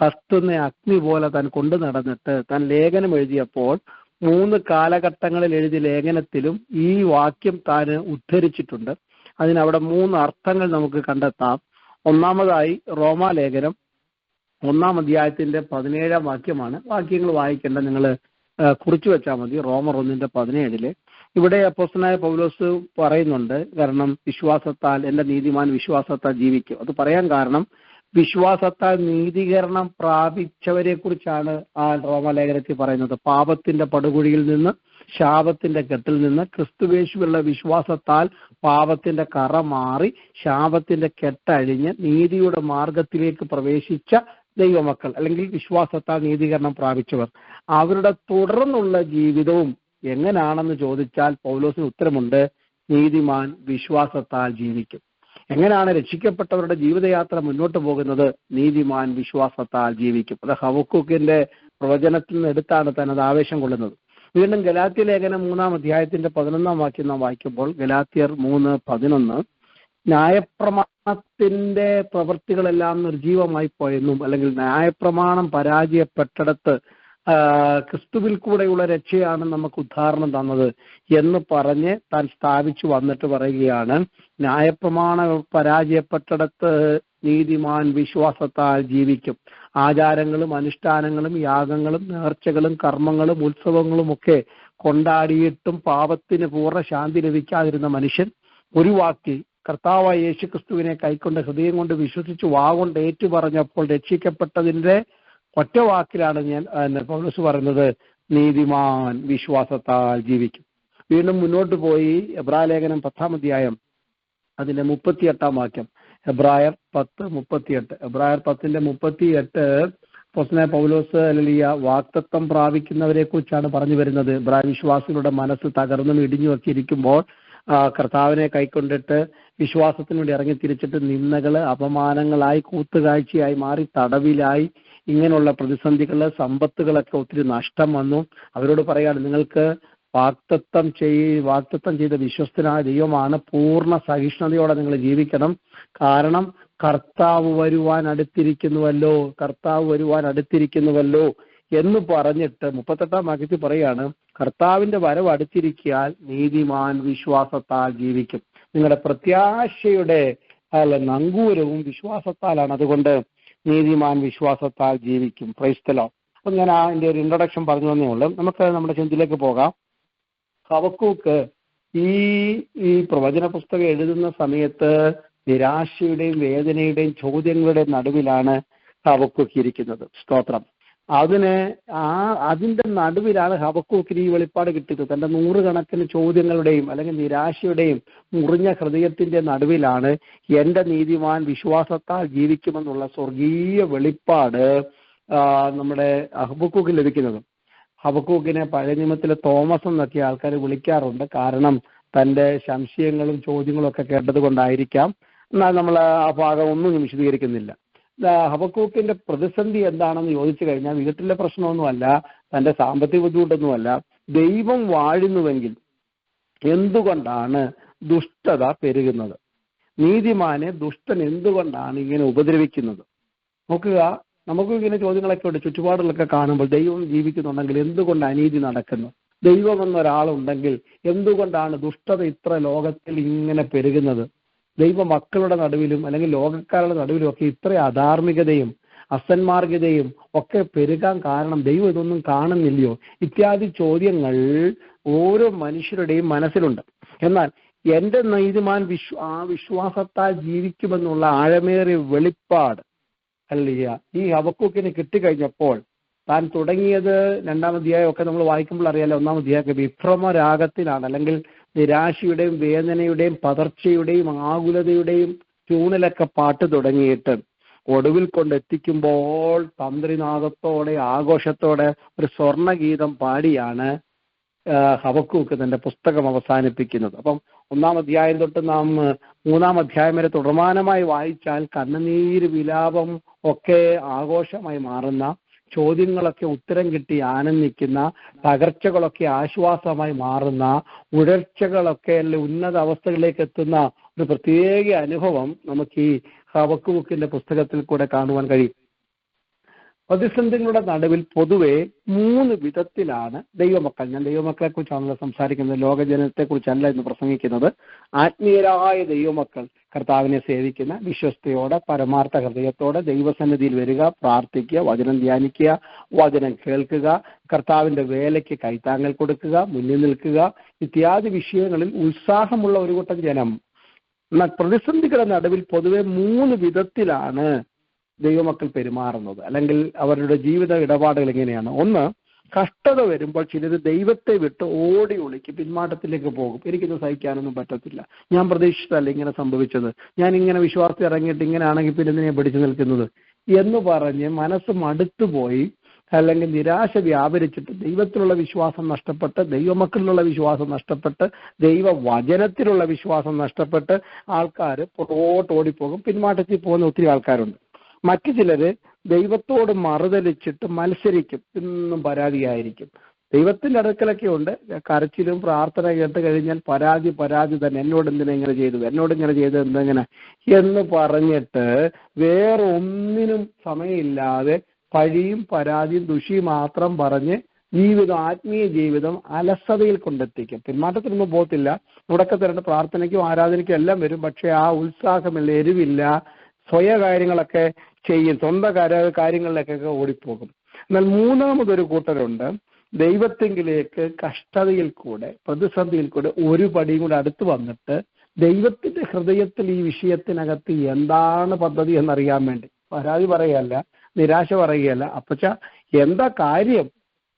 കത്തുന്ന അഗ്നി പോലെ താൻ കൊണ്ടു നടന്നിട്ട് താൻ ലേഖനം എഴുതിയപ്പോൾ 3 കാലഘട്ടങ്ങളിൽ എഴുതിയ ലേഖനത്തിലും ഈ വാക്യം താൻ ഉദ്ധരിച്ചിട്ടുണ്ട്. അതിനവിടെ 3 അർത്ഥങ്ങൾ നമുക്ക് കണ്ടെത്താം. ഒന്നാമതായി റോമാലേഖനം 1-ാം അധ്യായത്തിന്റെ 17-ാം വാക്യമാണ്. വാക്യങ്ങൾ വായിക്കേണ്ട, നിങ്ങൾ കുറിച്ചു വെച്ചാൽ മതി. റോമർ 1:17 ഇവിടെ അപ്പോസ്തലനായ പൗലോസ് പറയുന്നുണ്ട്, കാരണം വിശ്വാസത്താൽ എന്റെ നീതിമാൻ വിശ്വാസത്താൽ ജീവിക്കും. അത് പറയാൻ കാരണം വിശ്വാസത്താൽ നീതീകരണം പ്രാപിച്ചവരെ കുറിച്ചാണ് ആ റോമാലേഖനത്തിൽ പറയുന്നത്. പാപത്തിന്റെ പടുകുഴിയിൽ നിന്ന്, ശാപത്തിന്റെ കെട്ടിൽ നിന്ന് ക്രിസ്തുവേശുവിലുള്ള വിശ്വാസത്താൽ പാപത്തിന്റെ കറ മാറി ശാപത്തിന്റെ കെട്ടഴിഞ്ഞ് നീതിയുടെ മാർഗത്തിലേക്ക് പ്രവേശിച്ച ദൈവമക്കൾ, അല്ലെങ്കിൽ വിശ്വാസത്താൽ നീതീകരണം പ്രാപിച്ചവർ, അവരുടെ തുടർന്നുള്ള ജീവിതവും എങ്ങനെയാണെന്ന് ചോദിച്ചാൽ പൗലോസിന് ഉത്തരമുണ്ട്. നീതിമാൻ വിശ്വാസത്താൽ ജീവിക്കും. എങ്ങനെയാണ് രക്ഷിക്കപ്പെട്ടവരുടെ ജീവിതയാത്ര മുന്നോട്ട് പോകുന്നത്? നീതിമാൻ വിശ്വാസത്താൽ ജീവിക്കും. അത് ഹബക്കൂക്കിന്റെ പ്രവചനത്തിൽ നിന്ന് എടുത്താണ് തന്നെ അത് ആവേശം കൊള്ളുന്നത്. വീണ്ടും ഗലാത്യ ലേഖനം 3-ാം അധ്യായത്തിന്റെ 11-ാം വാക്യം നാം വായിക്കുമ്പോൾ, ഗലാത്യർ 3:11, ന്യായപ്രമാണത്തിന്റെ പ്രവൃത്തികളെല്ലാം നിർജീവമായി പോയെന്നും, അല്ലെങ്കിൽ ന്യായപ്രമാണം പരാജയപ്പെട്ടിടത്ത് ക്രിസ്തുവിൽ കൂടെയുള്ള രക്ഷയാണ് നമുക്ക് ഉദ്ധാരണം തന്നത് എന്ന് പറഞ്ഞ് താൻ സ്ഥാപിച്ചു വന്നിട്ട് പറയുകയാണ്, ന്യായപ്രമാണം പരാജയപ്പെട്ടിടത്ത് നീതിമാൻ വിശ്വാസത്താൽ ജീവിക്കും. ആചാരങ്ങളും അനുഷ്ഠാനങ്ങളും യാഗങ്ങളും നേർച്ചകളും കർമ്മങ്ങളും ഉത്സവങ്ങളും ഒക്കെ കൊണ്ടാടിയിട്ടും പാപത്തിന് പൂർണ്ണ ശാന്തി ലഭിക്കാതിരുന്ന മനുഷ്യൻ ഒരു വാക്കിൽ കർത്താവായ യേശു ക്രിസ്തുവിനെ കൈക്കൊണ്ട് ഹൃദയം കൊണ്ട് വിശ്വസിച്ച് വാഗൊണ്ട് ഏറ്റുപറഞ്ഞപ്പോൾ രക്ഷിക്കപ്പെട്ടതിന്റെ ഒറ്റ വാക്കിലാണ് പൗലോസ് പറയുന്നത്, നീതിമാൻ വിശ്വാസത്താൽ ജീവിക്കും. വീണ്ടും മുന്നോട്ട് പോയി എബ്രായ ലേഖനം 10-ാം അധ്യായം അതിന്റെ 38-ാം വാക്യം, എബ്രായർ 10:38, എബ്രായർ 10:38 അപ്പോസ്തലനായ പൗലോസ് വാഗ്ദത്തം പ്രാപിക്കുന്നവരെ കുറിച്ചാണ് പറഞ്ഞു വരുന്നത്. എബ്രായ വിശ്വാസികളുടെ മനസ്സ് തകർന്നും ഇടിഞ്ഞുമൊക്കെ ഇരിക്കുമ്പോൾ കർത്താവിനെ കൈക്കൊണ്ടിട്ട് വിശ്വാസത്തിന് വേണ്ടി ഇറങ്ങി തിരിച്ചിട്ട് നിന്ദകള്, അപമാനങ്ങളായി, കൂത്തുകാഴ്ചയായി മാറി, തടവിലായി, ഇങ്ങനെയുള്ള പ്രതിസന്ധികള്, സമ്പത്തുകളൊക്കെ ഒത്തിരി നഷ്ടം വന്നു. അവരോട് പറയാണ്, നിങ്ങൾക്ക് വാഗ്ദത്തം ചെയ്ത വിശ്വസ്തനായ ദൈവമാണ്, പൂർണ്ണ സഹിഷ്ണുതയോടെ നിങ്ങൾ ജീവിക്കണം, കാരണം കർത്താവ് വരുവാൻ അടുത്തിരിക്കുന്നുവല്ലോ എന്ന് പറഞ്ഞിട്ട് 38-ാം വാക്യത്തിൽ പറയാണ്, കർത്താവിന്റെ വരവ് അടുത്തിരിക്കാൻ നീതിമാൻ വിശ്വാസത്താൽ ജീവിക്കും. നിങ്ങളുടെ പ്രത്യാശയുടെ നങ്കൂരവും വിശ്വാസത്താലാണ്. അതുകൊണ്ട് നീതിമാൻ വിശ്വാസത്താൽ ജീവിക്കും. Price the Lord. അപ്പൊ ഞാൻ അതിന്റെ ഒരു ഇൻട്രൊഡക്ഷൻ പറഞ്ഞു തന്നേ ഉള്ളൂ. നമുക്ക് നമ്മുടെ ചിന്തയിലേക്ക് പോകാം. ഹബക്കൂക്ക് ഈ പ്രവചന പുസ്തകം എഴുതുന്ന സമയത്ത് നിരാശയുടെയും വേദനയുടെയും ചോദ്യങ്ങളുടെയും നടുവിലാണ് ഹബക്കൂക്ക് ഇരിക്കുന്നത്. സ്തോത്രം. അതിന്റെ നടുവിലാണ് ഹബക്കൂക്കിന് ഈ വെളിപ്പാട് കിട്ടിയത്. തന്റെ 100 കണക്കിന് ചോദ്യങ്ങളുടെയും അല്ലെങ്കിൽ നിരാശയുടെയും മുറിഞ്ഞ ഹൃദയത്തിന്റെ നടുവിലാണ് എന്റെ നീതിമാൻ വിശ്വാസത്താൽ ജീവിക്കുമെന്നുള്ള സ്വർഗീയ വെളിപ്പാട് നമ്മുടെ ഹബക്കൂക്കിന് ലഭിക്കുന്നത്. ഹബക്കൂക്കിനെ പഴയ നിയമത്തിലെ തോമസ് എന്നൊക്കെ ആൾക്കാർ വിളിക്കാറുണ്ട്. കാരണം തന്റെ സംശയങ്ങളും ചോദ്യങ്ങളും ഒക്കെ കേട്ടത് കൊണ്ടായിരിക്കാം. എന്നാൽ നമ്മൾ ആ ഭാഗം ഒന്നും വിശദീകരിക്കുന്നില്ല. ഹബക്കൂക്കിന്റെ പ്രതിസന്ധി എന്താണെന്ന് ചോദിച്ചു കഴിഞ്ഞാൽ വീട്ടിലെ പ്രശ്നമൊന്നുമല്ല, തന്റെ സാമ്പത്തിക ബുദ്ധിമുട്ടൊന്നുമല്ല. ദൈവം വാഴുന്നുവെങ്കിൽ എന്തുകൊണ്ടാണ് ദുഷ്ടത പെരുകുന്നത്? നീതിമാനെ ദുഷ്ടൻ എന്തുകൊണ്ടാണ് ഇങ്ങനെ ഉപദ്രവിക്കുന്നത്? നോക്കുക, നമുക്കും ഇങ്ങനെ ചോദ്യങ്ങളൊക്കെ ഉണ്ട്. ചുറ്റുപാടുകളൊക്കെ കാണുമ്പോൾ ദൈവം ജീവിക്കുന്നുണ്ടെങ്കിൽ എന്തുകൊണ്ട് അനീതി നടക്കുന്നു? ദൈവം എന്നൊരാളുണ്ടെങ്കിൽ എന്തുകൊണ്ടാണ് ദുഷ്ടത ഇത്ര ലോകത്തിൽ ഇങ്ങനെ പെരുകുന്നത്? ദൈവ മക്കളുടെ നടുവിലും അല്ലെങ്കിൽ ലോകക്കാരുടെ നടുവിലും ഒക്കെ ഇത്ര അധാർമികതയും അസന്മാർഗതയും ഒക്കെ പെരുകാൻ കാരണം ദൈവം ഇതൊന്നും കാണുന്നില്ലയോ? ഇത്യാദി ചോദ്യങ്ങൾ ഓരോ മനുഷ്യരുടെയും മനസ്സിലുണ്ട്. എന്നാൽ എന്റെ നീതിമാൻ വിശ്വാസത്താൽ ജീവിക്കുമെന്നുള്ള ആഴമേറിയ വെളിപ്പാട് ഈ ഹബക്കൂക്കിന് കിട്ടിക്കഴിഞ്ഞപ്പോൾ താൻ തുടങ്ങിയത് 2-ാം അധ്യായം ഒക്കെ നമ്മൾ വായിക്കുമ്പോൾ അറിയാലോ. 1-ാം അധ്യായം വിഭ്രമരാഗത്തിലാണ്, അല്ലെങ്കിൽ നിരാശയുടെയും വേദനയുടെയും പതർച്ചയുടെയും ആകുലതയുടെയും ട്യൂണിലൊക്കെ പാട്ട് തുടങ്ങിയിട്ട് ഒടുവിൽ കൊണ്ടെത്തിക്കുമ്പോൾ തന്ത്രിനാദത്തോടെ ആഘോഷത്തോടെ ഒരു സ്വർണഗീതം പാടിയാണ് ഹബക്കൂക്ക് തന്റെ പുസ്തകം അവസാനിപ്പിക്കുന്നത്. അപ്പം 1-ാം അധ്യായം തൊട്ട് നാം 3-ാം അധ്യായം വരെ തുടർമാനമായി വായിച്ചാൽ കണ്ണുനീര്, വിലാപം ഒക്കെ ആഘോഷമായി മാറുന്ന, ചോദ്യങ്ങളൊക്കെ ഉത്തരം കിട്ടി ആനന്ദിക്കുന്ന, തകർച്ചകളൊക്കെ ആശ്വാസമായി മാറുന്ന, ഉഴർച്ചകളൊക്കെ ഉന്നത അവസ്ഥകളിലേക്ക് എത്തുന്ന ഒരു പ്രത്യേക അനുഭവം നമുക്ക് ഈ ഹബക്കൂക്കിന്റെ പുസ്തകത്തിൽ കൂടെ കാണുവാൻ കഴിയും. പ്രതിസന്ധികളുടെ നടുവിൽ പൊതുവെ 3 വിധത്തിലാണ് ദൈവമക്കൾ, ഞാൻ ദൈവമക്കളെ കുറിച്ചാണല്ലോ സംസാരിക്കുന്നത്, ലോകജനത്തെ കുറിച്ചല്ല ഇന്ന് പ്രസംഗിക്കുന്നത്. ആത്മീയരായ ദൈവമക്കൾ കർത്താവിനെ സേവിക്കുന്ന വിശ്വസ്തയോടെ പരമാർത്ഥ ഹൃദയത്തോടെ ദൈവസന്നിധിയിൽ വരിക, പ്രാർത്ഥിക്കുക, വചനം ധ്യാനിക്കുക, വചനം കേൾക്കുക, കർത്താവിന്റെ വേലയ്ക്ക് കൈത്താങ്ങൽ കൊടുക്കുക, മുന്നിൽ നിൽക്കുക ഇത്യാദി വിഷയങ്ങളിൽ ഉത്സാഹമുള്ള ഒരു കൂട്ടം ജനം. എന്നാൽ പ്രതിസന്ധികളുടെ നടുവിൽ പൊതുവെ 3 വിധത്തിലാണ് ദൈവമക്കൾ പെരുമാറുന്നത്, അല്ലെങ്കിൽ അവരുടെ ജീവിത ഇടപാടുകൾ എങ്ങനെയാണ്. ഒന്ന്, കഷ്ടത വരുമ്പോൾ ചിലർ ദൈവത്തെ വിട്ട് ഓടി ഒളിക്ക് പിന്മാറ്റത്തിലേക്ക് പോകും. എനിക്കിത് സഹിക്കാനൊന്നും പറ്റത്തില്ല, ഞാൻ പ്രതീക്ഷിച്ചതല്ല ഇങ്ങനെ സംഭവിച്ചത്, ഞാൻ ഇങ്ങനെ വിശ്വാസത്തിൽ ഇറങ്ങിയിട്ട് ഇങ്ങനെ ആണെങ്കിൽ പിന്നെ എന്തിനാ പിടിച്ചു നിൽക്കുന്നത് എന്ന് പറഞ്ഞ് മനസ്സ് മടുത്തുപോയി, അല്ലെങ്കിൽ നിരാശ വ്യാപരിച്ചിട്ട് ദൈവത്തിലുള്ള വിശ്വാസം നഷ്ടപ്പെട്ട്, ദൈവമക്കളിലുള്ള വിശ്വാസം നഷ്ടപ്പെട്ട്, ദൈവവചനത്തിലുള്ള വിശ്വാസം നഷ്ടപ്പെട്ട് ആൾക്കാർ പുറകോട്ട് ഓടിപ്പോകും, പിന്മാറ്റത്തിൽ പോകുന്ന ഒത്തിരി ആൾക്കാരുണ്ട്. മറ്റു ചിലര് ദൈവത്തോട് മറുതലിച്ചിട്ട് മത്സരിക്കും, ഇന്നും പരാതിയായിരിക്കും. ദൈവത്തിന്റെ അടുക്കലൊക്കെ ഉണ്ട്, കരച്ചിലും പ്രാർത്ഥന കേട്ട് കഴിഞ്ഞാൽ പരാതി തന്നെ, എന്നോട് എന്തിനാ ഇങ്ങനെ ചെയ്തത്, എന്നോട് ഇങ്ങനെ ചെയ്തത് എന്തെങ്ങനെ എന്ന് പറഞ്ഞിട്ട് വേറെ ഒന്നിനും സമയമില്ലാതെ പഴിയും പരാതിയും ദുഷിയും മാത്രം പറഞ്ഞ് ആത്മീയ ജീവിതം അലസതയിൽ കൊണ്ടെത്തിക്കും. പിന്മാറ്റത്തിനൊന്നും പോകത്തില്ല, മുടക്കത്തിരണ്ട് പ്രാർത്ഥനയ്ക്കും ആരാധനയ്ക്കും എല്ലാം വരും, പക്ഷെ ആ ഉത്സാഹമില്ല, എരിവില്ല, സ്വയ കാര്യങ്ങളൊക്കെ ചെയ്യും, സ്വന്തം കാര്യങ്ങളിലേക്കൊക്കെ ഓടിപ്പോകും. എന്നാൽ മൂന്നാമതൊരു കൂട്ടരുണ്ട്, ദൈവത്തെങ്കിലേക്ക് കഷ്ടതയിൽ കൂടെ പ്രതിസന്ധിയിൽ കൂടെ ഒരു പടിയും കൂടെ അടുത്ത് വന്നിട്ട് ദൈവത്തിന്റെ ഹൃദയത്തിൽ ഈ വിഷയത്തിനകത്ത് എന്താണ് പദ്ധതി എന്നറിയാൻ വേണ്ടി പരാതി പറയുകയല്ല, നിരാശ പറയുകയല്ല, അപ്പച്ച എന്താ കാര്യം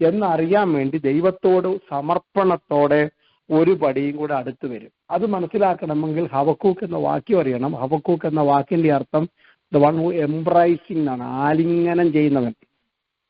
എന്നറിയാൻ വേണ്ടി ദൈവത്തോട് സമർപ്പണത്തോടെ ഒരു പടിയും കൂടെ അടുത്ത് വരും. അത് മനസ്സിലാക്കണമെങ്കിൽ ഹബക്കൂക്ക് എന്ന വാക്യം അറിയണം. ഹബക്കൂക്ക് എന്ന വാക്കിന്റെ അർത്ഥം ദ വൺ ഹു എംബ്രൈസിംഗ് എന്നാണ്, ആലിംഗനം ചെയ്യുന്നവൻ.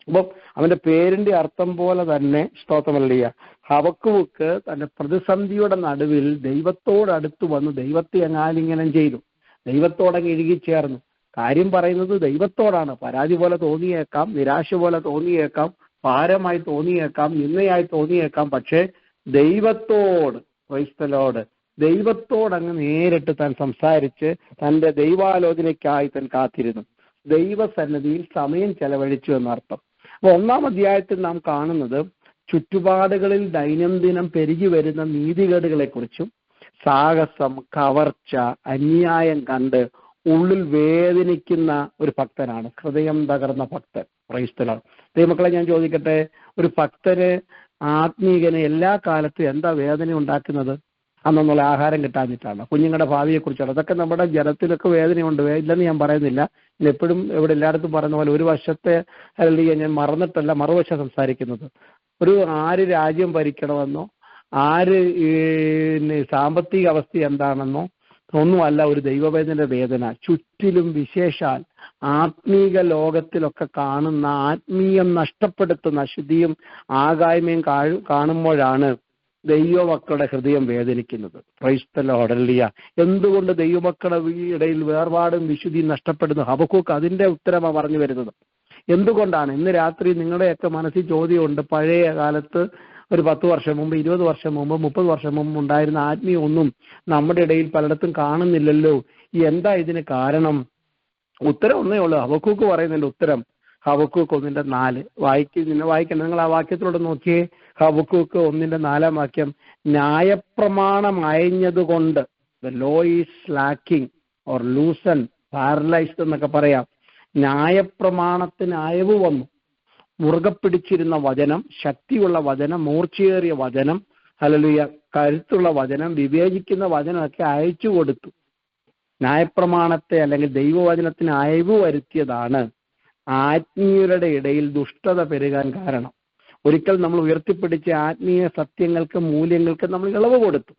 അപ്പം അവന്റെ പേരിന്റെ അർത്ഥം പോലെ തന്നെ സ്തോത്രമല്ലിയ ഹബക്കൂക്ക് തന്റെ പ്രതിസന്ധിയുടെ നടുവിൽ ദൈവത്തോടടുത്ത് വന്ന് ദൈവത്തെ അങ്ങ് ആലിംഗനം ചെയ്തു, ദൈവത്തോടങ്ങ് ഇഴുകിച്ചേർന്നു. കാര്യം പറയുന്നത് ദൈവത്തോടാണ്. പരാതി പോലെ തോന്നിയേക്കാം, നിരാശ പോലെ തോന്നിയേക്കാം, ഭാരമായി തോന്നിയേക്കാം, നിന്നയായി തോന്നിയേക്കാം, പക്ഷേ ദൈവത്തോട്, ക്രൈസ്തലോട്, ദൈവത്തോടങ്ങ് നേരിട്ട് താൻ സംസാരിച്ച് തന്റെ ദൈവാലോചനയ്ക്കായി താൻ കാത്തിരുന്നു, ദൈവസന്നിധിയിൽ സമയം ചെലവഴിച്ചു എന്നർത്ഥം. അപ്പൊ 1-ാം അധ്യായത്തിൽ നാം കാണുന്നത് ചുറ്റുപാടുകളിൽ ദൈനംദിനം പെരുകി വരുന്ന നീതികേടുകളെ കുറിച്ചും സാഹസം, കവർച്ച, അന്യായം കണ്ട് ഉള്ളിൽ വേദനിക്കുന്ന ഒരു ഭക്തനാണ്, ഹൃദയം തകർന്ന ഭക്തൻ. ക്രൈസ്തലാണ്. ദൈവമക്കളെ ഞാൻ ചോദിക്കട്ടെ, ഒരു ഭക്തന് ആത്മീകന് എല്ലാ കാലത്തും എന്താ വേദന ഉണ്ടാക്കുന്നത്? അന്നുള്ള ആഹാരം കിട്ടാഞ്ഞിട്ടാണ്, കുഞ്ഞുങ്ങളുടെ ഭാവിയെക്കുറിച്ചാണ്. അതൊക്കെ നമ്മുടെ ജനത്തിലൊക്കെ വേദനയുണ്ട്, ഇല്ലെന്ന് ഞാൻ പറയുന്നില്ല. എപ്പോഴും ഇവിടെ എല്ലായിടത്തും പറയുന്ന പോലെ ഒരു വശത്തെ അല്ലെങ്കിൽ ഞാൻ മറന്നിട്ടല്ല, മറുവശം സംസാരിക്കുന്നത്. ആര് രാജ്യം ഭരിക്കണമെന്നോ ആര് സാമ്പത്തിക അവസ്ഥ എന്താണെന്നോ ഒന്നുമല്ല ഒരു ദൈവവേദനയുടെ വേദന. ചുറ്റിലും വിശേഷാൽ ആത്മീക ലോകത്തിലൊക്കെ കാണുന്ന ആത്മീയം നഷ്ടപ്പെടുത്തുന്ന അശുദ്ധിയും ആകായ്മയും കാണുമ്പോഴാണ് ദൈവമക്കളുടെ ഹൃദയം വേദനിക്കുന്നത്. Praise the Lord. ഹല്ലേലൂയ. എന്തുകൊണ്ട് ദൈവമക്കളുടെ ഇടയിൽ വേർപാടും വിശുദ്ധിയും നഷ്ടപ്പെടുന്നു? ഹബക്കൂക്ക് അതിന്റെ ഉത്തരമാണ് പറഞ്ഞു വരുന്നത്. എന്തുകൊണ്ടാണ്? ഇന്ന് രാത്രി നിങ്ങളുടെയൊക്കെ മനസ്സിൽ ചോദ്യമുണ്ട്. പഴയ കാലത്ത് ഒരു 10 വർഷം മുമ്പ്, 20 വർഷം മുമ്പ്, 30 വർഷം മുമ്പ് ഉണ്ടായിരുന്ന ആത്മീയം ഒന്നും നമ്മുടെ ഇടയിൽ പലയിടത്തും കാണുന്നില്ലല്ലോ, എന്താ ഇതിന് കാരണം? ഉത്തരം ഒന്നേ ഉള്ളൂ. ഹബക്കൂക്ക് പറയുന്നതിന്റെ ഉത്തരം ഹബക്കൂക്ക് 1:4 വായിക്കണം. നിങ്ങൾ ആ വാക്യത്തിലൂടെ നോക്കിയേ. ഹബക്കൂക്ക് 1:4 വാക്യം, ന്യായപ്രമാണം അയഞ്ഞതുകൊണ്ട്, the law is lacking or loosen, paralysed എന്നൊക്കെ പറയാം. ന്യായപ്രമാണത്തിന് അയവ് വന്നു. മുറുകെ പിടിച്ചിരുന്ന വചനം, ശക്തിയുള്ള വചനം, മൂർച്ചയേറിയ വചനം, ഹല്ലേലൂയ, കരുത്തുള്ള വചനം, വിവേചിക്കുന്ന വചനമൊക്കെ അയച്ചു കൊടുത്തു. ന്യായപ്രമാണത്തെ അല്ലെങ്കിൽ ദൈവവചനത്തിന് അയവ് വരുത്തിയതാണ് ആത്മീയരുടെ ഇടയിൽ ദുഷ്ടത പെരുകാൻ കാരണം. ഒരിക്കൽ നമ്മൾ ഉയർത്തിപ്പിടിച്ച ആത്മീയ സത്യങ്ങൾക്ക്, മൂല്യങ്ങൾക്ക് നമ്മൾ ഇളവ് കൊടുത്തു.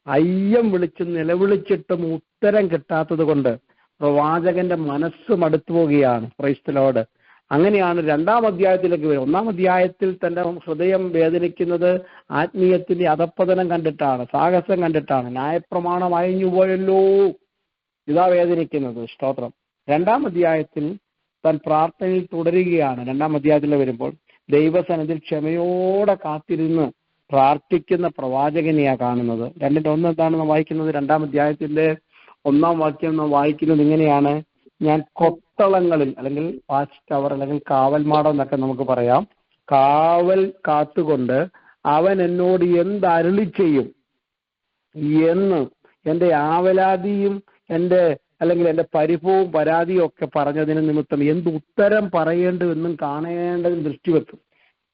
അയ്യം വിളിച്ച് നിലവിളിച്ചിട്ടും ഉത്തരം കിട്ടാത്തത് കൊണ്ട് പ്രവാചകന്റെ മനസ്സ് മടുത്തു പോവുകയാണ്. Price the Lord. അങ്ങനെയാണ് 2-ാം അധ്യായത്തിലേക്ക് വരും. 1-ാം അധ്യായത്തിൽ തന്റെ ഹൃദയം വേദനിക്കുന്നത് ആത്മീയത്തിന്റെ അധപ്പതനം കണ്ടിട്ടാണ്, സാഹസം കണ്ടിട്ടാണ്. ന്യായപ്രമാണം അയഞ്ഞു പോയല്ലോ, ഇതാ വേദനിക്കുന്നത്. സ്തോത്രം. 2-ാം അധ്യായത്തിൽ താൻ പ്രാർത്ഥനയിൽ തുടരുകയാണ്. 2-ാം അധ്യായത്തിൽ വരുമ്പോൾ ദൈവസന്നിധിയിൽ ക്ഷമയോടെ കാത്തിരുന്ന് പ്രാർത്ഥിക്കുന്ന പ്രവാചകനെയാ കാണുന്നത്. 2:1 എന്താണെന്ന് വായിക്കുന്നത്? 2-ാം അധ്യായത്തിന്റെ 1-ാം വാക്യം വായിക്കുന്നത് ഇങ്ങനെയാണ്, ഞാൻ കൊത്ത കൊത്തളങ്ങളിൽ അല്ലെങ്കിൽ വാച്ച് ടവർ അല്ലെങ്കിൽ കാവൽമാടം എന്നൊക്കെ നമുക്ക് പറയാം, കാവൽ കാത്തുകൊണ്ട് അവൻ എന്നോട് എന്ത് അരുളി ചെയ്യും എന്ന് എന്റെ ആവലാതിയും അല്ലെങ്കിൽ എന്റെ പരിഭവവും പരാതിയും ഒക്കെ പറഞ്ഞതിന് നിമിത്തം എന്ത് ഉത്തരം പറയേണ്ടതെന്നും കാണേണ്ടതും ദൃഷ്ടിവെക്കും.